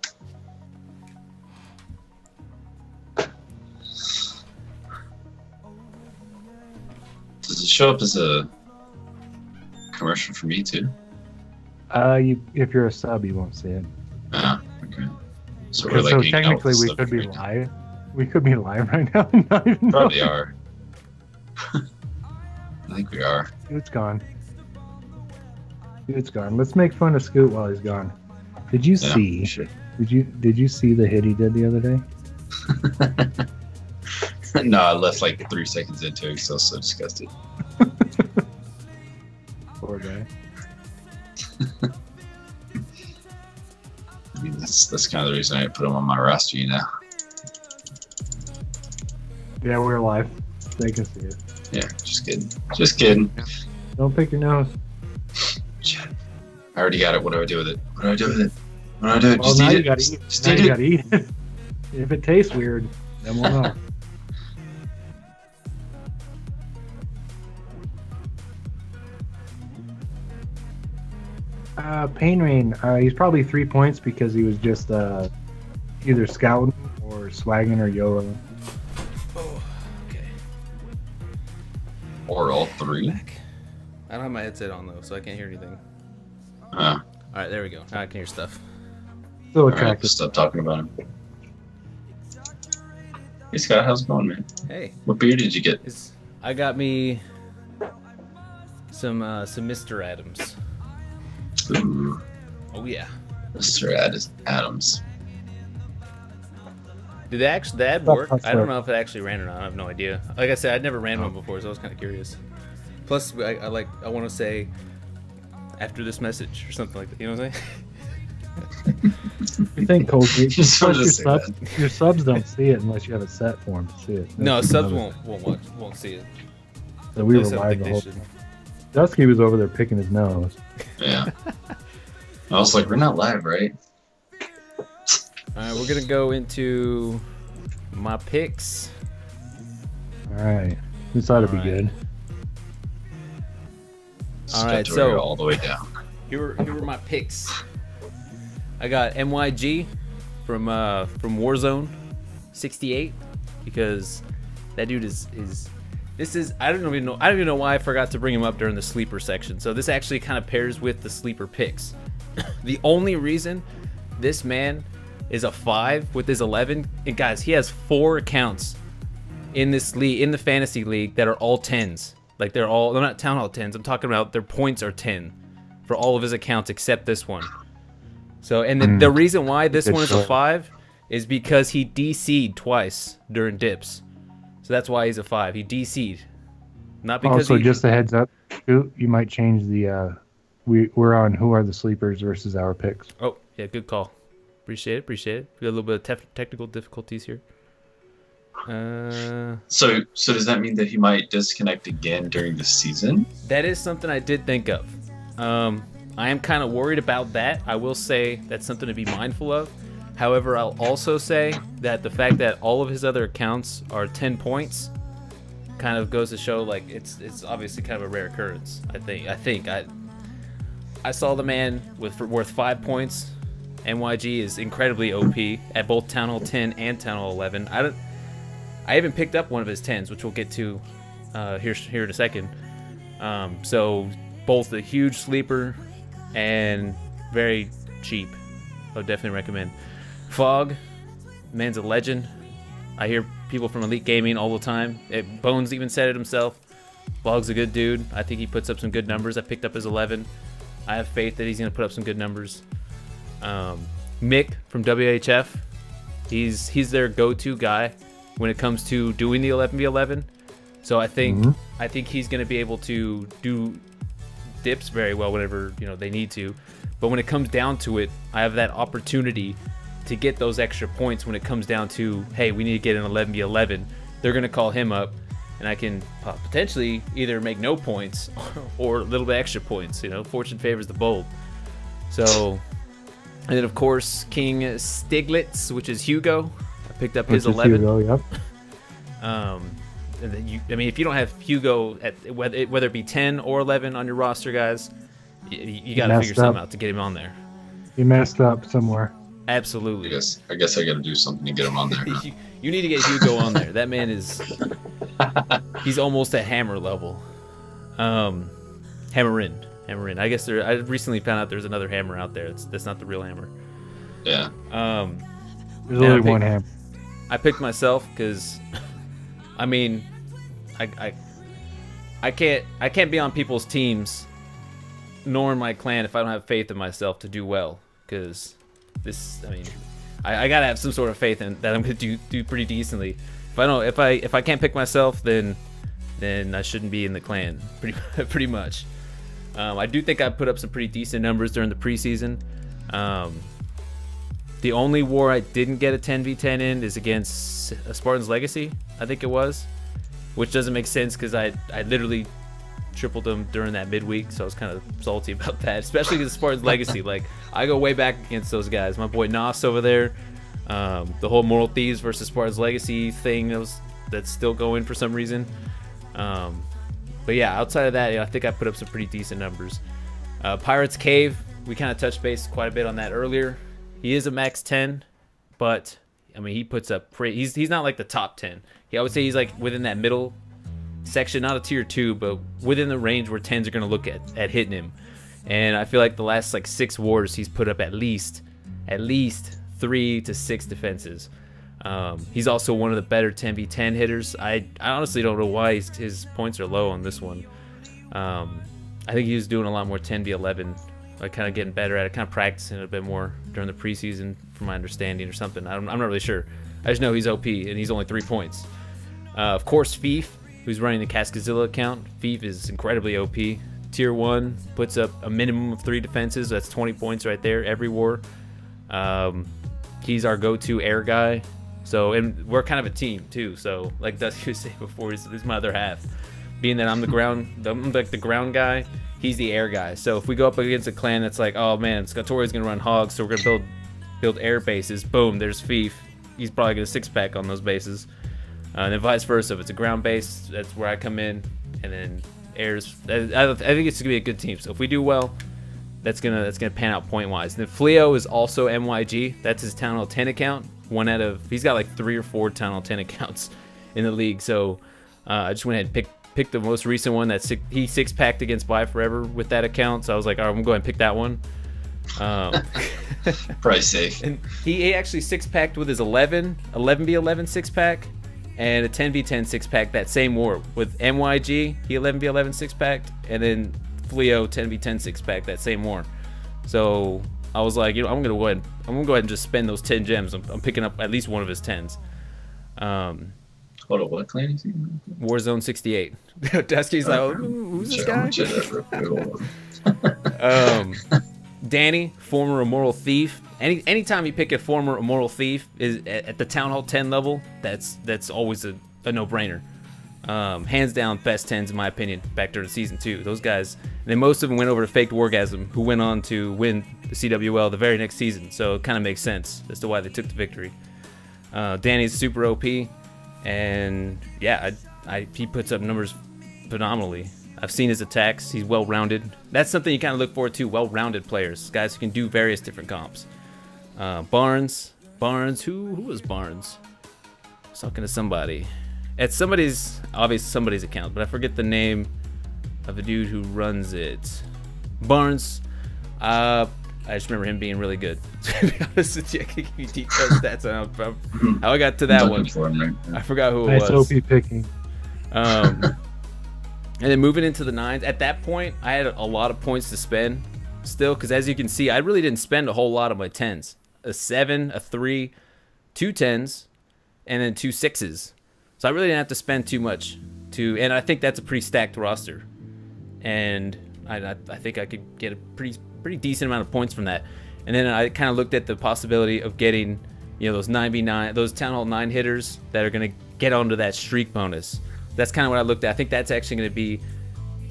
Does it show up as a commercial for me too? If you're a sub, you won't see it. Ah, okay. So So hanging out technically, with we stuff could be right now. live. We could be live right now. And not even know. Probably are. I think we are. Scoot's gone. Scoot's gone. Let's make fun of Scoot while he's gone. Did you Yeah, see? sure. Did you see the hit he did the other day? No, I left like 3 seconds into it. So disgusted. Poor guy. I mean, that's kind of the reason I put him on my roster, you know. Yeah, we're live. They can see it. Yeah, just kidding. Just kidding. Don't pick your nose. Shit. I already got it. What do I do with it? What do I do with it? What do I do? Well, Just now eat you it. gotta eat. Just Now eat you it. gotta eat it. If it tastes weird, then we'll know. Pain Rain, he's probably 3 points because he was just either scouting or swagging or YOLO. Oh, okay. Or all 3. Back. I don't have my headset on though, so I can't hear anything. Uh, All right, there we go. Now I can hear stuff. So all right, attractive. stop talking about him. Hey Scott, how's it going, man? Hey, What beer did you get? I got me some Mr. Adams. Ooh, Oh yeah. Mr. Adams. Did the ad Stop, work? stop, I don't stop. know if it actually ran or not. I have no idea. Like I said, I'd never ran one before, so I was kind of curious. Plus, I want to say after this message or something like that. You know what I'm saying? You think Colgate? Just Plus wanted to say your subs don't see it unless you have it set for them to see it. No, That's subs another- won't see it. So we were Plus, I don't live think the they whole should. time. Dusky was over there picking his nose. Yeah. I was like, we're not live, right? All right, we're gonna go into my picks. All right, this ought to be All right. good. All right, Tutorial so- all the way down. Here were my picks. I got MYG from Warzone 68 because that dude is I don't even know why I forgot to bring him up during the sleeper section. So this actually kind of pairs with the sleeper picks. The only reason this man is a 5 with his 11, and guys, he has 4 accounts in this league, in the fantasy league, that are all 10s. Like they're not town hall 10s. I'm talking about their points are 10 for all of his accounts except this one. So, and the reason why this Good one is a choice. 5 is because he DC'd twice during dips. So that's why he's a 5. He DC'd. Not because Also, he... just a heads up, Scoot, you might change the. We're on who are the sleepers versus our picks. Oh, yeah, good call. Appreciate it. We got a little bit of technical difficulties here. So does that mean that he might disconnect again during the season? That is something I did think of. I am kind of worried about that. I will say that's something to be mindful of. However, I'll also say that the fact that all of his other accounts are 10 points kind of goes to show like it's obviously kind of a rare occurrence. I saw the man worth 5 points. MYG is incredibly OP at both Town Hall 10 and Town Hall 11. I even picked up one of his 10s, which we'll get to here in a second. So both a huge sleeper and very cheap. I would definitely recommend. Fog, man's a legend. I hear people from Elite Gaming all the time. Bones even said it himself. Bog's a good dude. I think he puts up some good numbers. I picked up his 11. I have faith that he's going to put up some good numbers. Mick from WHF, he's their go-to guy when it comes to doing the 11v11. So I think he's going to be able to do dips very well whenever they need to. But when it comes down to it, I have that opportunity to get those extra points when it comes down to, hey, we need to get an 11v11. They're going to call him up, and I can potentially either make no points or a little bit extra points. Fortune favors the bold. So, and then of course King Stiglitz, which is Hugo. I picked up his 11. Hugo, yep. And then if you don't have Hugo at whether it be 10 or 11 on your roster, guys, you got to figure something out to get him on there. You messed up somewhere. Absolutely. I guess I got to do something to get him on there. Huh? You need to get Hugo on there. That man he's almost at hammer level. Hammerin. I guess I recently found out there's another hammer out there. That's not the real hammer. Yeah. There's only one hammer. I picked myself because, I can't be on people's teams, nor in my clan, if I don't have faith in myself to do well. Because I gotta have some sort of faith in that I'm gonna do pretty decently. If I can't pick myself, then I shouldn't be in the clan. Pretty much. I do think I put up some pretty decent numbers during the preseason. The only war I didn't get a 10v10 in is against Spartan's Legacy, I think it was, which doesn't make sense because I literally tripled them during that midweek, so I was kind of salty about that, especially because Spartan's Legacy. Like, I go way back against those guys. My boy Nos over there, the whole Moral Thieves versus Spartan's Legacy thing that's still going for some reason. But yeah, outside of that, I think I put up some pretty decent numbers. Pirates Cave, we kind of touched base quite a bit on that earlier. He is a max 10, but he puts up he's not like the top 10. I would say he's like within that middle section, not a tier 2, but within the range where 10s are going to look at hitting him. And I feel like the last 6 wars he's put up at least 3 to 6 defenses. He's also one of the better 10v10 hitters. I honestly don't know why his points are low on this one. I think he was doing a lot more 10v11, kind of getting better at it, kind of practicing it a bit more during the preseason, from my understanding, or something. I'm not really sure. I just know he's OP, and he's only 3 points. Of course, Fief, who's running the Cascazilla account. Fief is incredibly OP. Tier 1, puts up a minimum of 3 defenses. That's 20 points right there every war. He's our go-to air guy. So, and we're kind of a team too. So, like Dusty was saying before, he's my other half. Being that I'm the ground guy, he's the air guy. So if we go up against a clan that's like, oh man, Scatori's gonna run hogs, so we're gonna build air bases. Boom, there's Fief. He's probably gonna 6-pack on those bases. And then vice versa. If it's a ground base, that's where I come in. And then airs. I think it's gonna be a good team. So if we do well, that's gonna pan out point wise. And then Fleo is also MYG. That's his Town Hall 10 account. He's got 3 or 4 Town Hall 10 accounts in the league. So I just went ahead and picked the most recent one. He 6-packed against ByeForever with that account. So I was like, all right, I'm gonna go ahead and pick that one. Probably safe. And he actually 6-packed with his 11v11 6-pack and a 10v10 6-pack that same war with MYG. He 11v11 6-packed, and then Fleo 10v10 6-pack that same war. So I was like, I'm gonna go ahead and just spend those 10 gems. I'm picking up at least one of his 10s. Hold on, what clan is he? Warzone 68. Dusty's like, who's this guy? Danny, former immoral thief. Anytime you pick a former immoral thief is at the Town Hall 10 level, that's always a no-brainer. Hands down, best 10s in my opinion back during season 2. Those guys, and then most of them went over to Faked Wargasm, who went on to win the CWL the very next season. So it kind of makes sense as to why they took the victory. Danny's super OP, and yeah, he puts up numbers phenomenally. I've seen his attacks. He's well-rounded. That's something you kind of look forward to, well-rounded players, guys who can do various different comps. Barnes, who was Barnes? I was talking to somebody. It's somebody's account, but I forget the name of the dude who runs it. Barnes, I just remember him being really good. To be honest with you, I can give you detailed stats on how I got to that one. I forgot who it was. Nice OP picking. And then moving into the 9s, at that point, I had a lot of points to spend still, because as you can see, I really didn't spend a whole lot of my 10s. A 7, a 3, 2 10s, and then 2 6s. So I really didn't have to spend too much. And I think that's a pretty stacked roster. And I think I could get a pretty decent amount of points from that. And then I kind of looked at the possibility of getting, those 9v9, those Town Hall 9 hitters that are going to get onto that streak bonus. That's kind of what I looked at. I think that's actually going to be,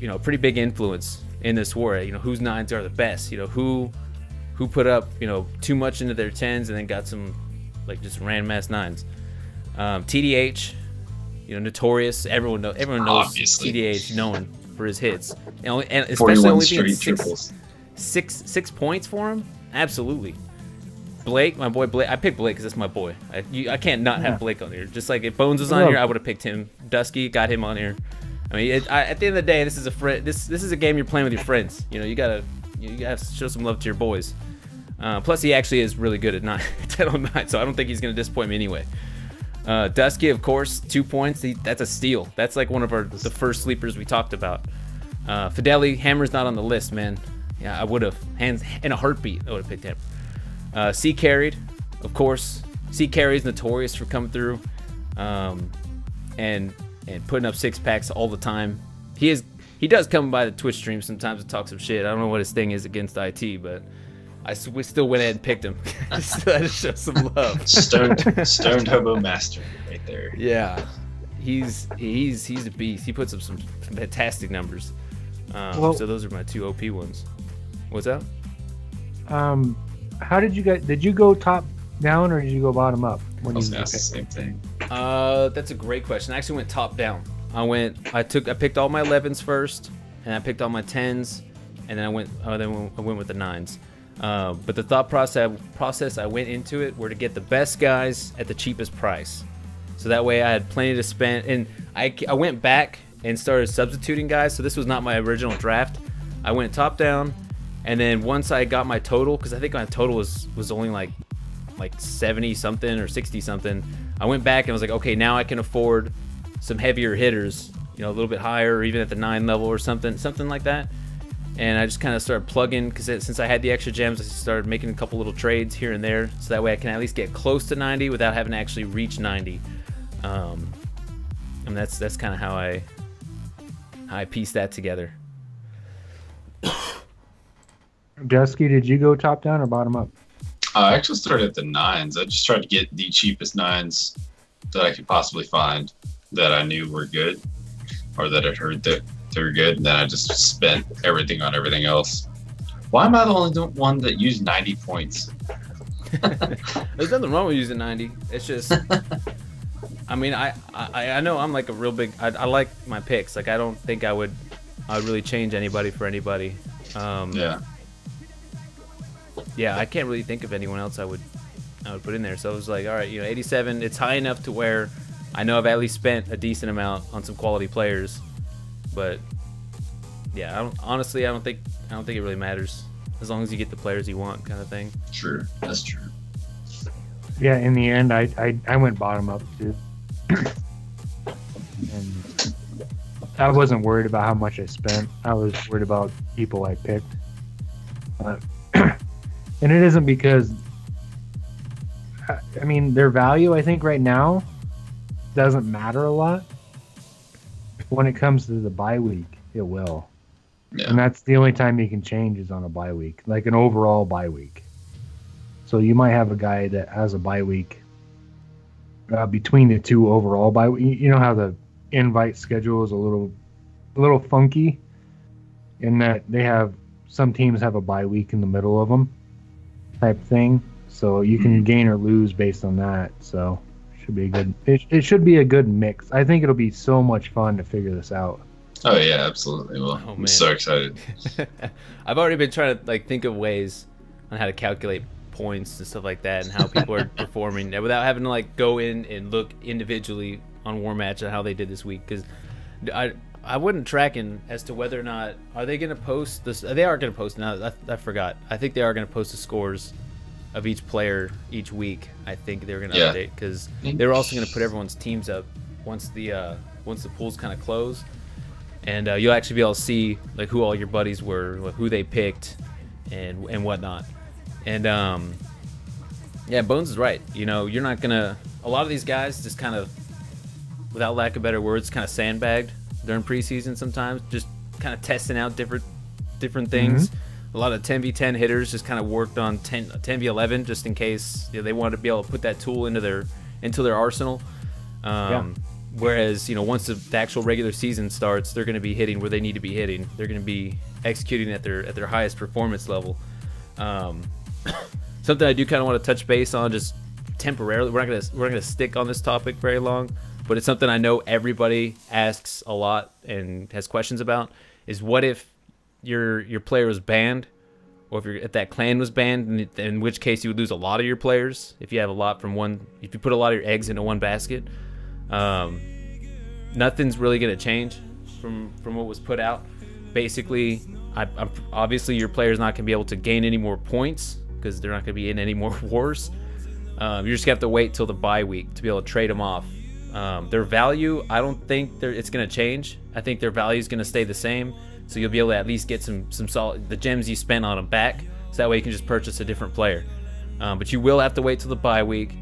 a pretty big influence in this war. Whose 9s are the best. Who put up, too much into their 10s and then got some, just random ass 9s. TDH, notorious. Everyone knows Obviously. TDH known for his hits, and especially only being six points for him. Absolutely. Blake, my boy Blake. I picked Blake because that's my boy. I can't not have Blake on here. Just like if Bones was on here, I would have picked him. Dusky got him on here. I mean, at the end of the day, this is a friend. This is a game you're playing with your friends. You gotta show some love to your boys. Plus, he actually is really good at 10 on 9, so I don't think he's gonna disappoint me anyway. Dusky, of course, 2 points. That's a steal. That's like one of the first sleepers we talked about. Fideli, Hammer's not on the list, man. Yeah, I would have. Hands in a heartbeat, I would have picked him. C carried, of course. C carry's notorious for coming through, and putting up 6-packs all the time. He does come by the Twitch stream sometimes and talk some shit. I don't know what his thing is against IT, but we still went ahead and picked him. Still had to show some love. Stoned hobo master right there. Yeah, he's a beast. He puts up some fantastic numbers. So those are my 2 OP ones. What's that? How did you guys? Did you go top down or did you go bottom up? I was gonna ask the same thing. That's a great question. I actually went top down. I picked all my 11s first, and I picked all my 10s, and then I went with the 9s. But the thought process I went into it were to get the best guys at the cheapest price. So that way I had plenty to spend. And I went back and started substituting guys. So this was not my original draft. I went top down, and then once I got my total, because I think my total was only like 70 something or 60 something, I went back and was like, okay, now I can afford some heavier hitters, a little bit higher, or even at the 9 level or something like that. And I just kind of started plugging, because since I had the extra gems, I started making a couple little trades here and there, so that way I can at least get close to 90 without having to actually reach 90. And that's kind of how I pieced that together. Dusky, did you go top down or bottom up? I actually started at the 9s. I just tried to get the cheapest 9s that I could possibly find that I knew were good, or that I'd heard that they were good, and then I just spent everything on everything else. Why am I the only one that used 90 points? There's nothing wrong with using 90. It's just, I mean, I know I'm like a real big. I like my picks. Like I don't think I would really change anybody for anybody. Yeah, I can't really think of anyone else I would put in there. So I was like, all right, 87. It's high enough to where I know I've at least spent a decent amount on some quality players. But yeah, I don't think it really matters as long as you get the players you want, kind of thing. True, that's true. Yeah, in the end, I went bottom up too, and I wasn't worried about how much I spent. I was worried about people I picked, and it isn't because I mean their value. I think right now doesn't matter a lot. When it comes to the bye week, it will. Yeah. And that's the only time you can change is on a bye week, like an overall bye week. So you might have a guy that has a bye week between the 2 overall bye week. You know how the invite schedule is a little funky in that they have some teams have a bye week in the middle of them type thing. So you can gain or lose based on that. So should be a good. It should be a good mix. I think it'll be so much fun to figure this out. Oh yeah, absolutely. Well, I'm so excited. I've already been trying to think of ways on how to calculate points and stuff like that, and how people are performing without having to go in and look individually on War Match and how they did this week. Because I wouldn't track in as to whether or not are they going to post this. They are going to post now. I forgot. I think they are going to post the scores of each player each week. I think they're going to update because they're also going to put everyone's teams up once the pools kind of close, and you'll actually be able to see like who all your buddies were, who they picked, and whatnot. And yeah, Bones is right. You know, you're not gonna. A lot of these guys just kind of, without lack of better words, kind of sandbagged during preseason sometimes, just kind of testing out different things. A lot of 10v10 hitters just kind of worked on 10v11 just in case they wanted to be able to put that tool into their arsenal. Whereas, once the actual regular season starts, they're going to be hitting where they need to be hitting. They're going to be executing at their highest performance level. Something I do kind of want to touch base on just temporarily. We're not going to stick on this topic very long, but it's something I know everybody asks a lot and has questions about, is what if your player was banned, or if that clan was banned, in which case you would lose a lot of your players if you have a lot from one, if you put a lot of your eggs into one basket. Nothing's really going to change from what was put out. Basically, I'm obviously your player's not going to be able to gain any more points because they're not going to be in any more wars. You're just going to have to wait till the bye week to be able to trade them off. Their value, I don't think it's going to change. I think their value is going to stay the same. So you'll be able to at least get some solid, the gems you spent on them back. So that way you can just purchase a different player. But you will have to wait till the bye week,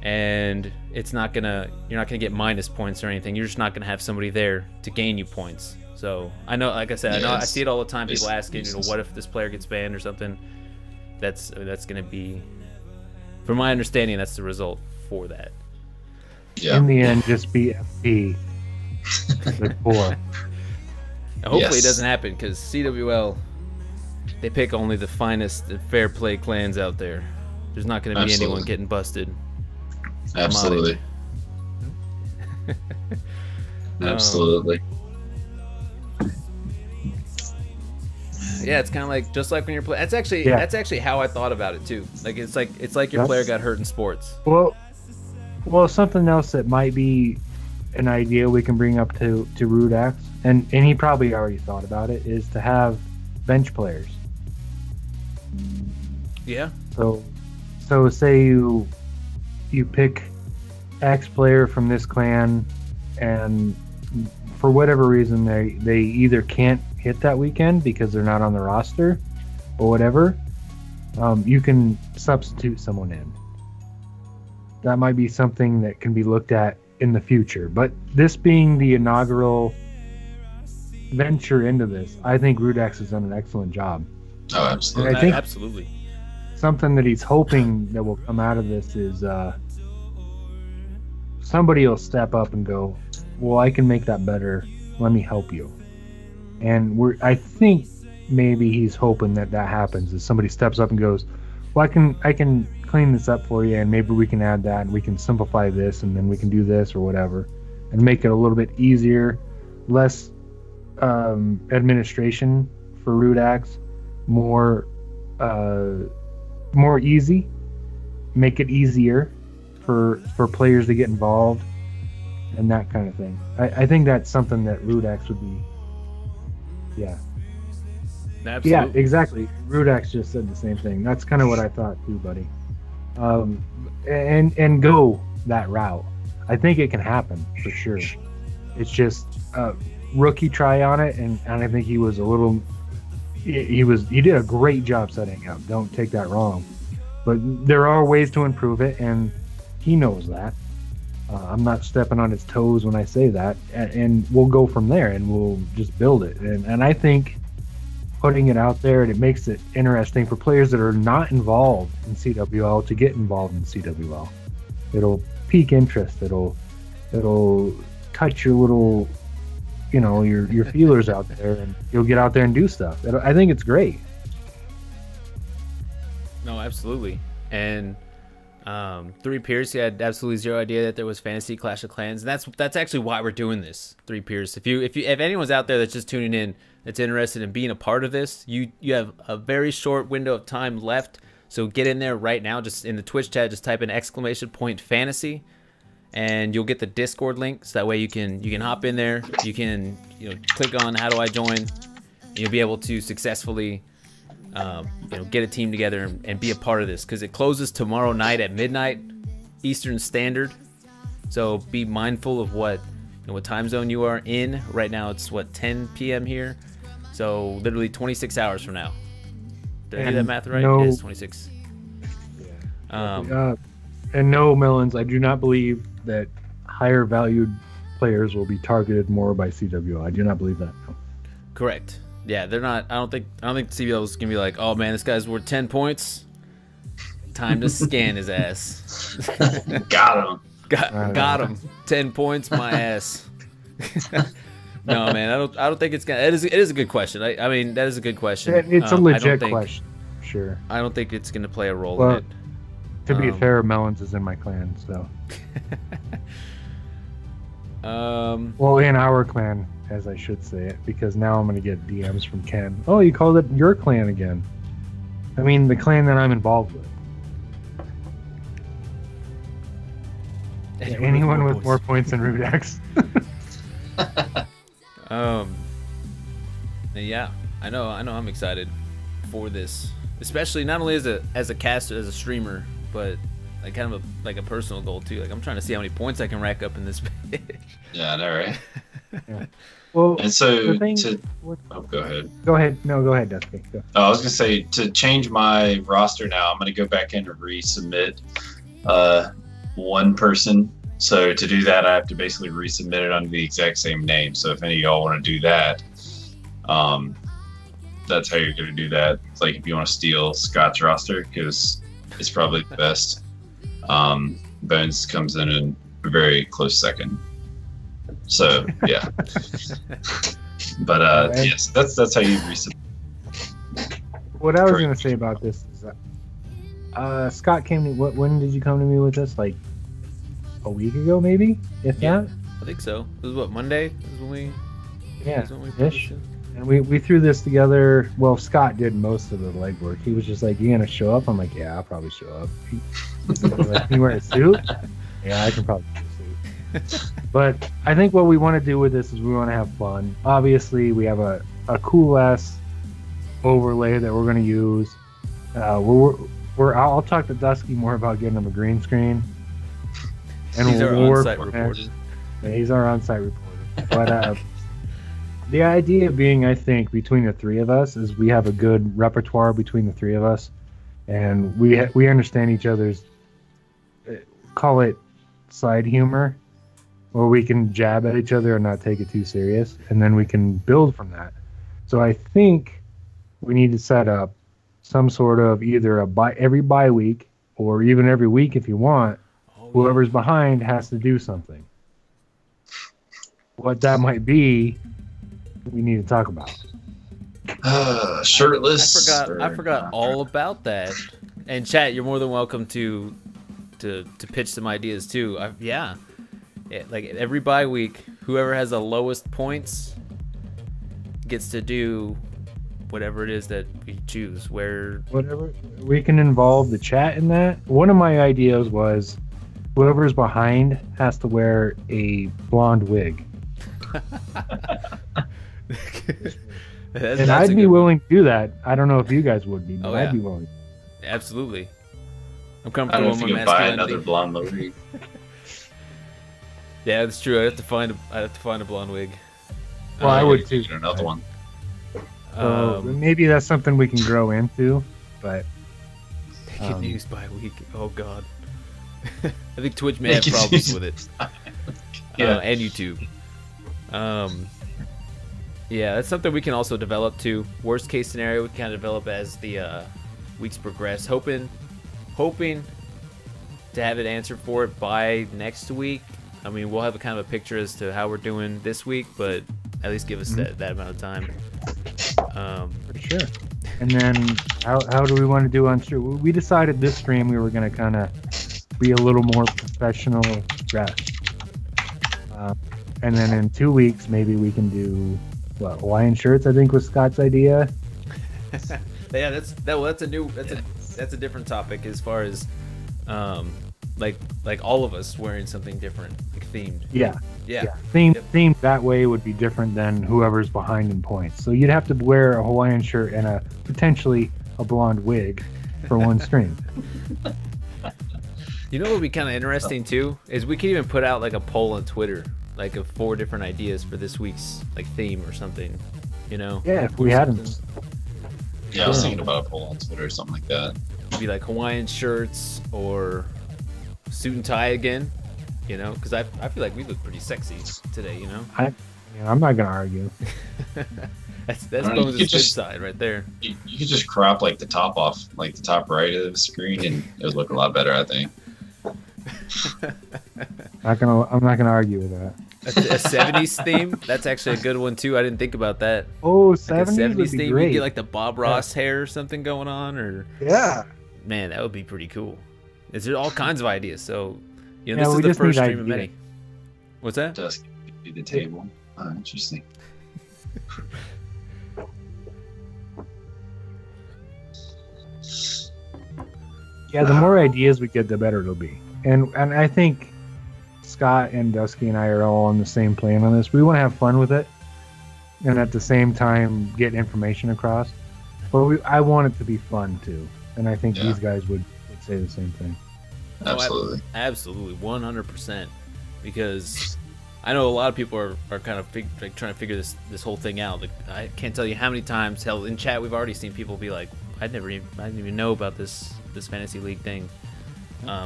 and you're not gonna get minus points or anything. You're just not gonna have somebody there to gain you points. So I know, like I said, I see it all the time. People asking, what if this player gets banned or something? That's gonna be, from my understanding, that's the result for that. Yeah. In the end, just be FP. Hopefully it doesn't happen, because CWL, they pick only the finest fair play clans out there. There's not going to be anyone getting busted. Absolutely. Absolutely. Yeah, it's kind of like, just like when you're playing. That's actually how I thought about it too. Like it's like your player got hurt in sports. Well, something else that might be an idea we can bring up to Rudax, and he probably already thought about it, is to have bench players. Yeah. So say you pick X player from this clan, and for whatever reason they either can't hit that weekend because they're not on the roster or whatever, you can substitute someone in. That might be something that can be looked at in the future. But this being the inaugural venture into this, I think Rudax has done an excellent job. Oh, absolutely. And I think absolutely. Something that he's hoping that will come out of this is somebody will step up and go, well, I can make that better. Let me help you. And I think maybe he's hoping that happens, is somebody steps up and goes, well, I can clean this up for you, and maybe we can add that, and we can simplify this, and then we can do this or whatever, and make it a little bit easier, less administration for Rudax, more easy, make it easier for players to get involved, and that kind of thing. I think that's something that Rudax would be. Yeah. Absolutely. Yeah, exactly. Rudax just said the same thing. That's kind of what I thought too, buddy. And go that route. I think it can happen for sure. It's just a rookie try on it, and I think he was a little. He did a great job setting up. Don't take that wrong, but there are ways to improve it, and he knows that. I'm not stepping on his toes when I say that, and we'll go from there, and we'll just build it. And I think putting it out there, and it makes it interesting for players that are not involved in CWL to get involved in CWL. It'll pique interest. It'll cut your little, your feelers out there, and you'll get out there and do stuff. I think it's great. No, absolutely. And Three Peers, he had absolutely zero idea that there was Fantasy Clash of Clans, and that's actually why we're doing this. Three Peers. If anyone's out there that's just tuning in, that's interested in being a part of this, you have a very short window of time left. So get in there right now. Just in the Twitch chat, just type in !fantasy, and you'll get the Discord link. So that way you can hop in there. You can click on how do I join. You'll be able to successfully get a team together and be a part of this, because it closes tomorrow night at midnight Eastern Standard. So be mindful of what time zone you are in. Right now it's 10 p.m. here. So literally 26 hours from now. Did I do that math right? No, it is 26. And no, Melons, I do not believe that higher valued players will be targeted more by CWL. I do not believe that. No. Correct. Yeah, they're not. I don't think CWL is gonna be like, oh man, this guy's worth 10 points. Time to scan his ass. Got him. Got him. 10 points, my ass. No, man, I don't think it's gonna. It is a good question. I mean, that is a good question. It's a legit question. Sure. I don't think it's gonna play a role well, in it. To be fair, Melons is in my clan, so. Well, in our clan, as I should say it, because now I'm gonna get DMs from Ken. Oh, you called it your clan again. I mean, the clan that I'm involved with. Anyone with more points than Rudex. Yeah, I know. I'm excited for this, especially not only as a caster, as a streamer, but like kind of a personal goal too. Like I'm trying to see how many points I can rack up in this bitch. Yeah, I know, right? Yeah. Well, and so go ahead. Go ahead. No, go ahead, Dusty. Go. I was gonna say, to change my roster now, I'm gonna go back in and resubmit one person. So to do that, I have to basically resubmit it under the exact same name. So if any of y'all want to do that, that's how you're gonna do that. It's like if you want to steal Scott's roster, because it's probably the best. Bones comes in a very close second. So yeah. But yes, that's how you resubmit. What I was gonna say about this is that Scott came to when did you come to me with this? Like a week ago, maybe, if not. I think so. It was Monday? Is when we ish. And we threw this together. Well, Scott did most of the legwork. He was just like, "You gonna show up?" I'm like, "Yeah, I'll probably show up." Like, "You wear a suit?" Yeah, I can probably wear a suit. But I think what we want to do with this is we want to have fun. Obviously, we have a cool ass overlay that we're gonna use. I'll talk to Dusky more about getting him a green screen. And he's our on-site reporter. Yeah, he's our on-site reporter. But the idea being, I think, between the three of us is we have a good repertoire between the three of us, and we understand each other's, call it side humor, where we can jab at each other and not take it too serious, and then we can build from that. So I think we need to set up some sort of either every bye week, or even every week if you want. Whoever's behind has to do something. What that might be, we need to talk about. Shirtless. I forgot all about that. And chat, you're more than welcome to pitch some ideas too. Like every bye week, whoever has the lowest points gets to do whatever it is that we choose. Whatever we can involve the chat in that. One of my ideas was whoever's behind has to wear a blonde wig. I'd be willing to do that. I don't know if you guys would be, but I'd be willing. Absolutely. I'm comfortable. I don't know if you can buy another blonde wig. Yeah, that's true. I have to find a blonde wig. Well, I would too. Another one. Maybe that's something we can grow into, but they can use by week. Oh God. I think Twitch may have problems with it. Yeah, and YouTube. Yeah, that's something we can also develop too. Worst case scenario, we can kind of develop as the weeks progress. Hoping to have it answered for it by next week. I mean, we'll have a kind of a picture as to how we're doing this week, but at least give us that amount of time. For sure. And then how do we want to do on stream? We decided this stream we were going to kind of be a little more professional dress. And then in 2 weeks, maybe we can do Hawaiian shirts. I think was Scott's idea. Yeah, that's a different topic as far as like all of us wearing something different, like themed. Yeah. Yeah. Themed that way would be different than whoever's behind in points. So you'd have to wear a Hawaiian shirt and a potentially a blonde wig for one stream. You know what would be kind of interesting too is we could even put out like a poll on Twitter, like of 4 different ideas for this week's like theme or something. You know? Yeah, if we had them. Yeah, I was thinking about a poll on Twitter or something like that. It'd be like Hawaiian shirts or suit and tie again. You know, because I feel like we look pretty sexy today. You know, I'm not gonna argue. Bones' that's good side right there. You could just crop like the top off, like the top right of the screen, and it would look a lot better, I think. I'm not gonna argue with that. A 70s theme. That's actually a good one too. I didn't think about that. Oh, Like 70s, a 70s would be theme. great. You get like the Bob Ross hair or something going on, or Yeah. man, that would be pretty cool. There's all kinds of ideas. So, you know, Yeah, this we is the just first need stream of many. ideas. What's that? Dusk be the table. Oh, interesting. Yeah, the more ideas we get, the better it'll be. And I think Scott and Dusky and I are all on the same plan on this. We want to have fun with it, and at the same time get information across. But I want it to be fun too, and I think these guys would say the same thing. Absolutely. Oh, absolutely, 100%. Because I know a lot of people are kind of trying to figure this whole thing out. Like, I can't tell you how many times, hell, in chat we've already seen people be like, I didn't even know about this fantasy league thing.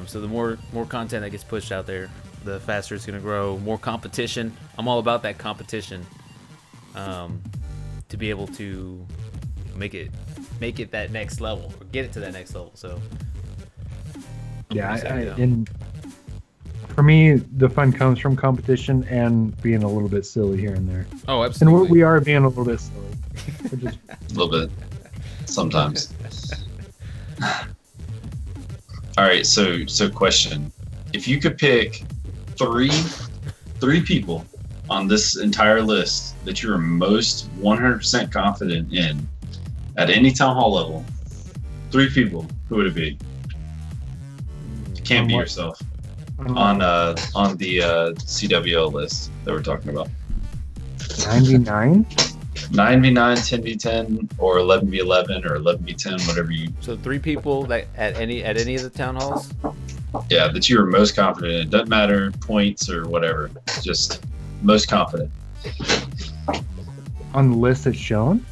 So the more content that gets pushed out there, the faster it's gonna grow. More competition. I'm all about that competition. To be able to make it that next level or get it to that next level. So and for me, the fun comes from competition and being a little bit silly here and there. Oh, absolutely. And we are being a little bit silly. We're just A little bit. Sometimes. All right, so question. If you could pick three people on this entire list that you are most 100% confident in at any town hall level, 3 people, who would it be? You can't be yourself. On the CWL list that we're talking about. 99? 9v9, 10v10, or 11v11, or 11v10, whatever you. So 3 people that at any of the town halls. Yeah, that you are most confident in. It doesn't matter points or whatever. Just most confident. On the list that's shown?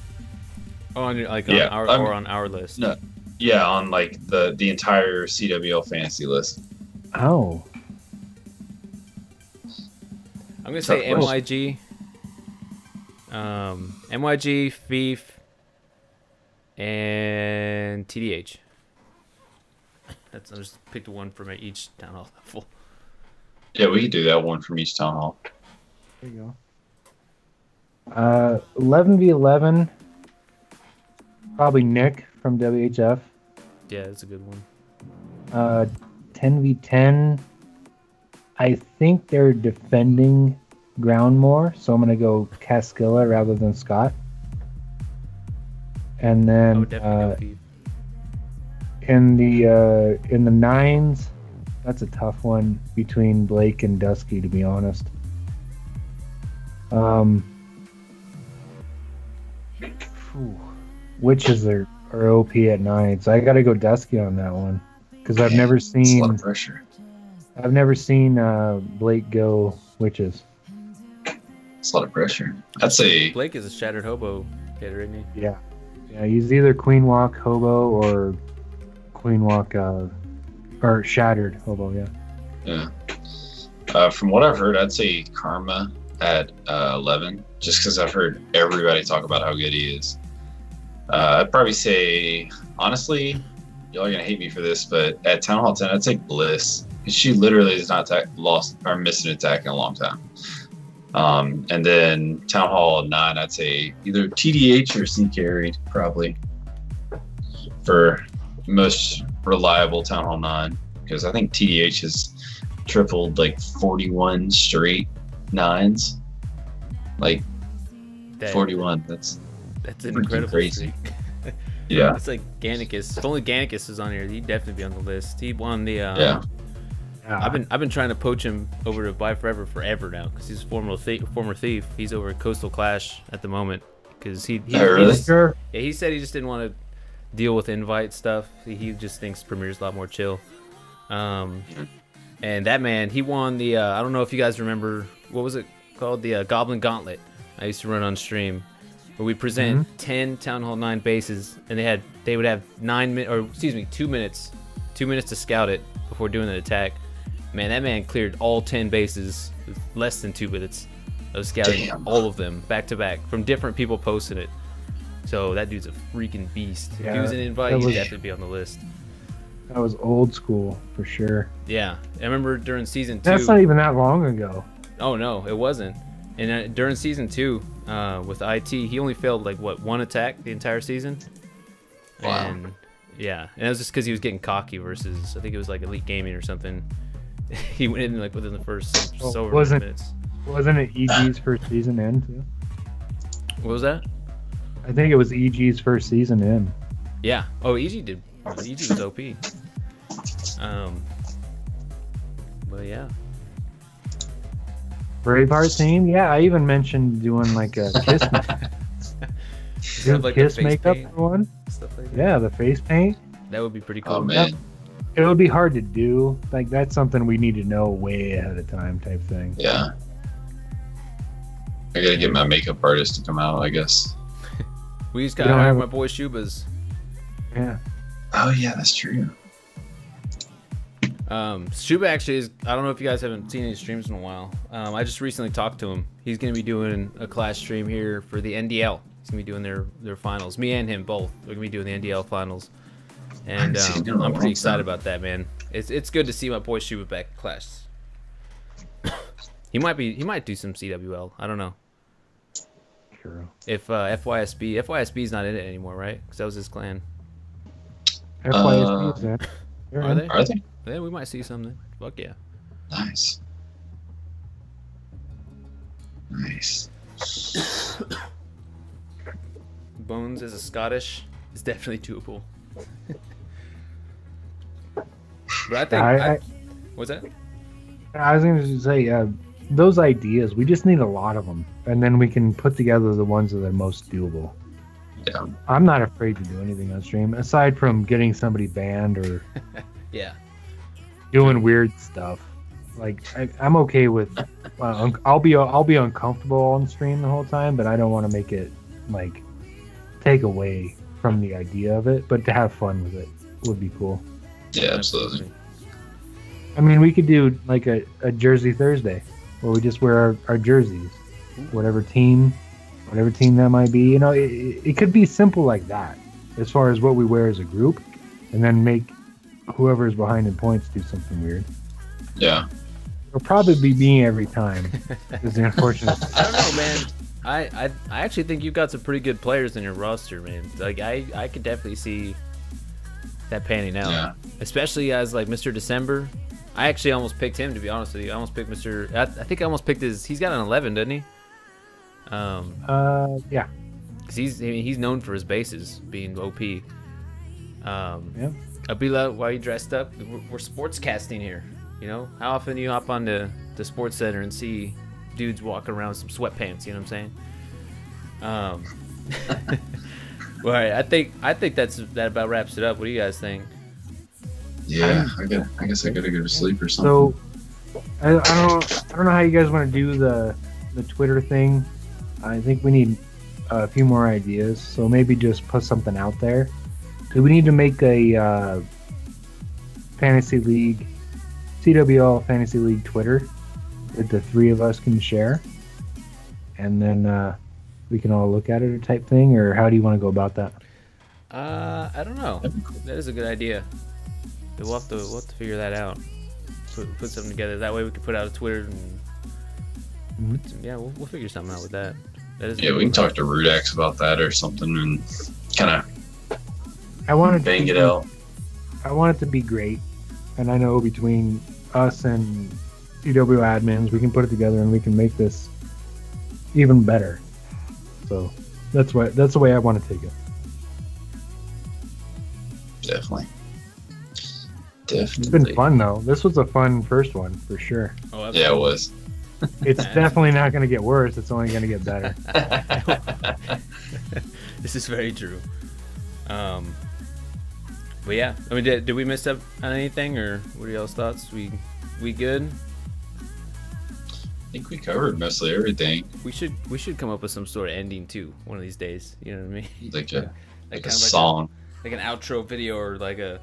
On our list. No, yeah, on like the entire CWL Fantasy list. Oh. I'm gonna say MYG. MYG, Thief, and TDH. I just picked one from each town hall level. Yeah, we could do that one from each town hall. There you go. 11v11. Probably Nick from WHF. Yeah, that's a good one. 10v10. I think they're defending ground more, so I'm gonna go Cascilla rather than Scott. And then in the nines, that's a tough one between Blake and Dusky, to be honest. Witches are OP at 9, so I gotta go Dusky on that one because I've never It's a seen. lot of pressure. I've never seen Blake go witches. It's a lot of pressure. I'd say Blake is a shattered hobo hitter, isn't he? Yeah, he's either Queen Walk Hobo or Queen Walk or Shattered Hobo. Yeah. From what I've heard, I'd say Karma at 11, just because I've heard everybody talk about how good he is. I'd probably say, honestly, y'all are gonna hate me for this, but at Town Hall 10, I'd say Bliss. She literally has not lost or missed an attack in a long time. And then Town Hall 9, I'd say either TDH or C carried, probably, for most reliable Town Hall 9, because I think TDH has tripled like 41 straight 9s. Like 41, that's an incredible crazy. streak. Yeah. It's like Gannicus. If only Gannicus is on here, he'd definitely be on the list. He won the I've been trying to poach him over to ByeForever forever now because he's a former thief. He's over at Coastal Clash at the moment because Sure. Yeah, he said he just didn't want to deal with invite stuff. He just thinks Premier's a lot more chill. And that man, he won the I don't know if you guys remember, what was it called, the Goblin Gauntlet I used to run on stream, where we present 10 Town Hall 9 bases, and they would have 2 minutes to scout it before doing an attack. Man, that man cleared all 10 bases with less than 2 minutes of scouting. Damn. All of them back to back from different people posting it. So that dude's a freaking beast. If he was an invite, he'd definitely be on the list. That was old school for sure. Yeah, I remember during season 2. That's not even that long ago. Oh no, it wasn't. And during season 2, with IT, he only failed like one attack the entire season. Wow. And yeah, and it was just because he was getting cocky versus, I think it was like Elite Gaming or something. He went in like within the first minutes. Wasn't it EG's first season in too? What was that? I think it was EG's first season in. Yeah. Oh, EG did. EG was OP. But yeah. Braveheart theme? Yeah, I even mentioned doing like a kiss Like kiss the face makeup paint, for one. stuff like that. Yeah, the face paint. That would be pretty cool. Oh man. It would be hard to do. Like that's something we need to know way ahead of time type thing. Yeah. I gotta get my makeup artist to come out, I guess. We just got hired my boy Shuba's. Yeah. Oh yeah, that's true. Shuba actually is, I don't know if you guys haven't seen any streams in a while. I just recently talked to him. He's going to be doing a class stream here for the NDL. He's going to be doing their finals. Me and him both. We're going to be doing the NDL finals. And I'm pretty excited about that, man. It's good to see my boy Shuba back in class. He might do some CWL. I don't know. True. If FYSB's not in it anymore, right? Because that was his clan. FYSB is that? Are they? Are they? Yeah, we might see something. Fuck yeah. Nice. Nice. Bones as a Scottish is definitely doable. But I think what's that? I was going to say those ideas. We just need a lot of them, and then we can put together the ones that are most doable. Yeah. I'm not afraid to do anything on stream aside from getting somebody banned or Yeah. doing weird stuff. Like I'm okay with. I'll be uncomfortable on stream the whole time, but I don't want to make it like take away from the idea of it. But to have fun with it would be cool. Yeah, absolutely. I mean, we could do like a Jersey Thursday where we just wear our jerseys, whatever team that might be. You know, it could be simple like that as far as what we wear as a group, and then make whoever's behind in points do something weird. Yeah. It'll probably be me every time. Is the unfortunate. I don't know, man. I actually think you've got some pretty good players in your roster, man. Like I could definitely see that panning out. Yeah. Especially as like Mr. December. I actually almost picked him, to be honest with you. I almost picked Mr. I think I almost picked he's got an 11, doesn't he? Yeah. Cause he's known for his bases being OP. Yeah. Abila, why are you dressed up? We're sports casting here. You know, how often do you hop on the sports center and see dudes walking around with some sweatpants? You know what I'm saying? Well, all right, I think that about wraps it up. What do you guys think? Yeah, I guess I gotta go to sleep or something. So I don't know how you guys want to do the Twitter thing. I think we need a few more ideas. So maybe just put something out there. Do we need to make a Fantasy League, CWL Fantasy League Twitter that the three of us can share? And then we can all look at it or type thing? Or how do you want to go about that? I don't know. That is a good idea. We'll have to figure that out. Put something together. That way we can put out a Twitter and yeah, we'll figure something out with that. Yeah, we can talk to Rudax about that or something and kind of bang it out. I want it to be great, and I know between us and CW admins, we can put it together and we can make this even better. So that's the way I want to take it. Definitely. It's Definitely. been fun though. This was a fun first one for sure. Oh, Yeah, it was. It's definitely not going to get worse. It's only going to get better. This is very true. But yeah, I mean, did we miss up on anything, or what are y'all's thoughts? We good? I think we covered mostly everything. We should come up with some sort of ending too one of these days. You know what I mean? Like a Like like a song. like an outro video or like a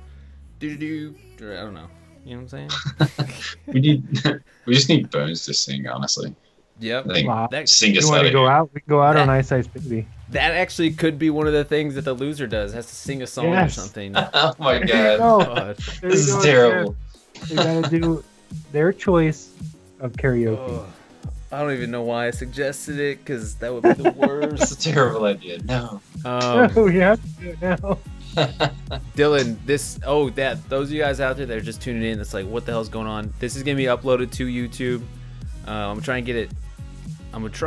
doo doo. I don't know. You know what I'm saying? We just need Bones to sing, honestly. Yep. I think Wow. sing You us want out to of go here. out? We can go out That- on Ice Ice Baby. That actually could be one of the things that the loser does. Has to sing a song Yes. or something. Oh my There you god. go. God. There This you is go. terrible. They got to do their choice of karaoke. Oh, I don't even know why I suggested it because that would be the That's worst. a terrible idea. No. Oh, we have to do it now. Dylan, those of you guys out there that are just tuning in, that's like, what the hell's going on? This is gonna be uploaded to YouTube. I'm gonna try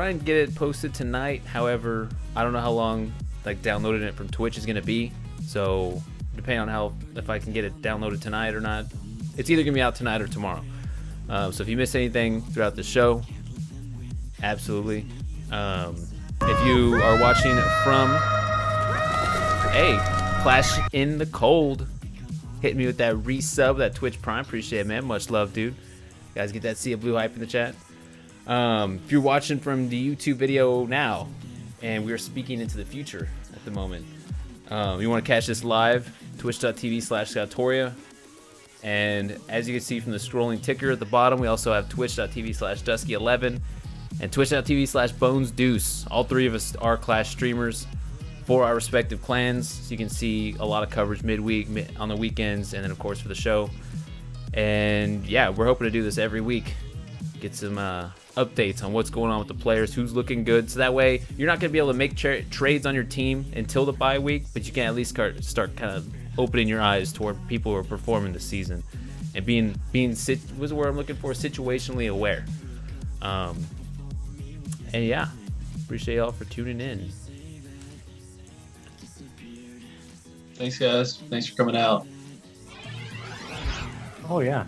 and get it posted tonight. However, I don't know how long like downloading it from Twitch is gonna be. So depending on if I can get it downloaded tonight or not, it's either gonna be out tonight or tomorrow. So if you miss anything throughout the show, absolutely. If you are watching from Clash in the Cold, hit me with that resub, that Twitch Prime. Appreciate it, man. Much love, dude. Guys, get that Sea of Blue hype in the chat. If you're watching from the YouTube video now, and we're speaking into the future at the moment, you want to catch this live, twitch.tv/Scottoria. And as you can see from the scrolling ticker at the bottom, we also have twitch.tv/Dusky11 and twitch.tv/BonesDeuce. All three of us are Clash streamers for our respective clans, so you can see a lot of coverage midweek, on the weekends, and then of course for the show. And yeah, we're hoping to do this every week, get some updates on what's going on with the players, who's looking good, so that way you're not going to be able to make trades on your team until the bye week, but you can at least start kind of opening your eyes toward people who are performing this season and being what's the word I'm looking for, situationally aware. And yeah, appreciate y'all for tuning in. Thanks, guys. Thanks for coming out. Oh, yeah.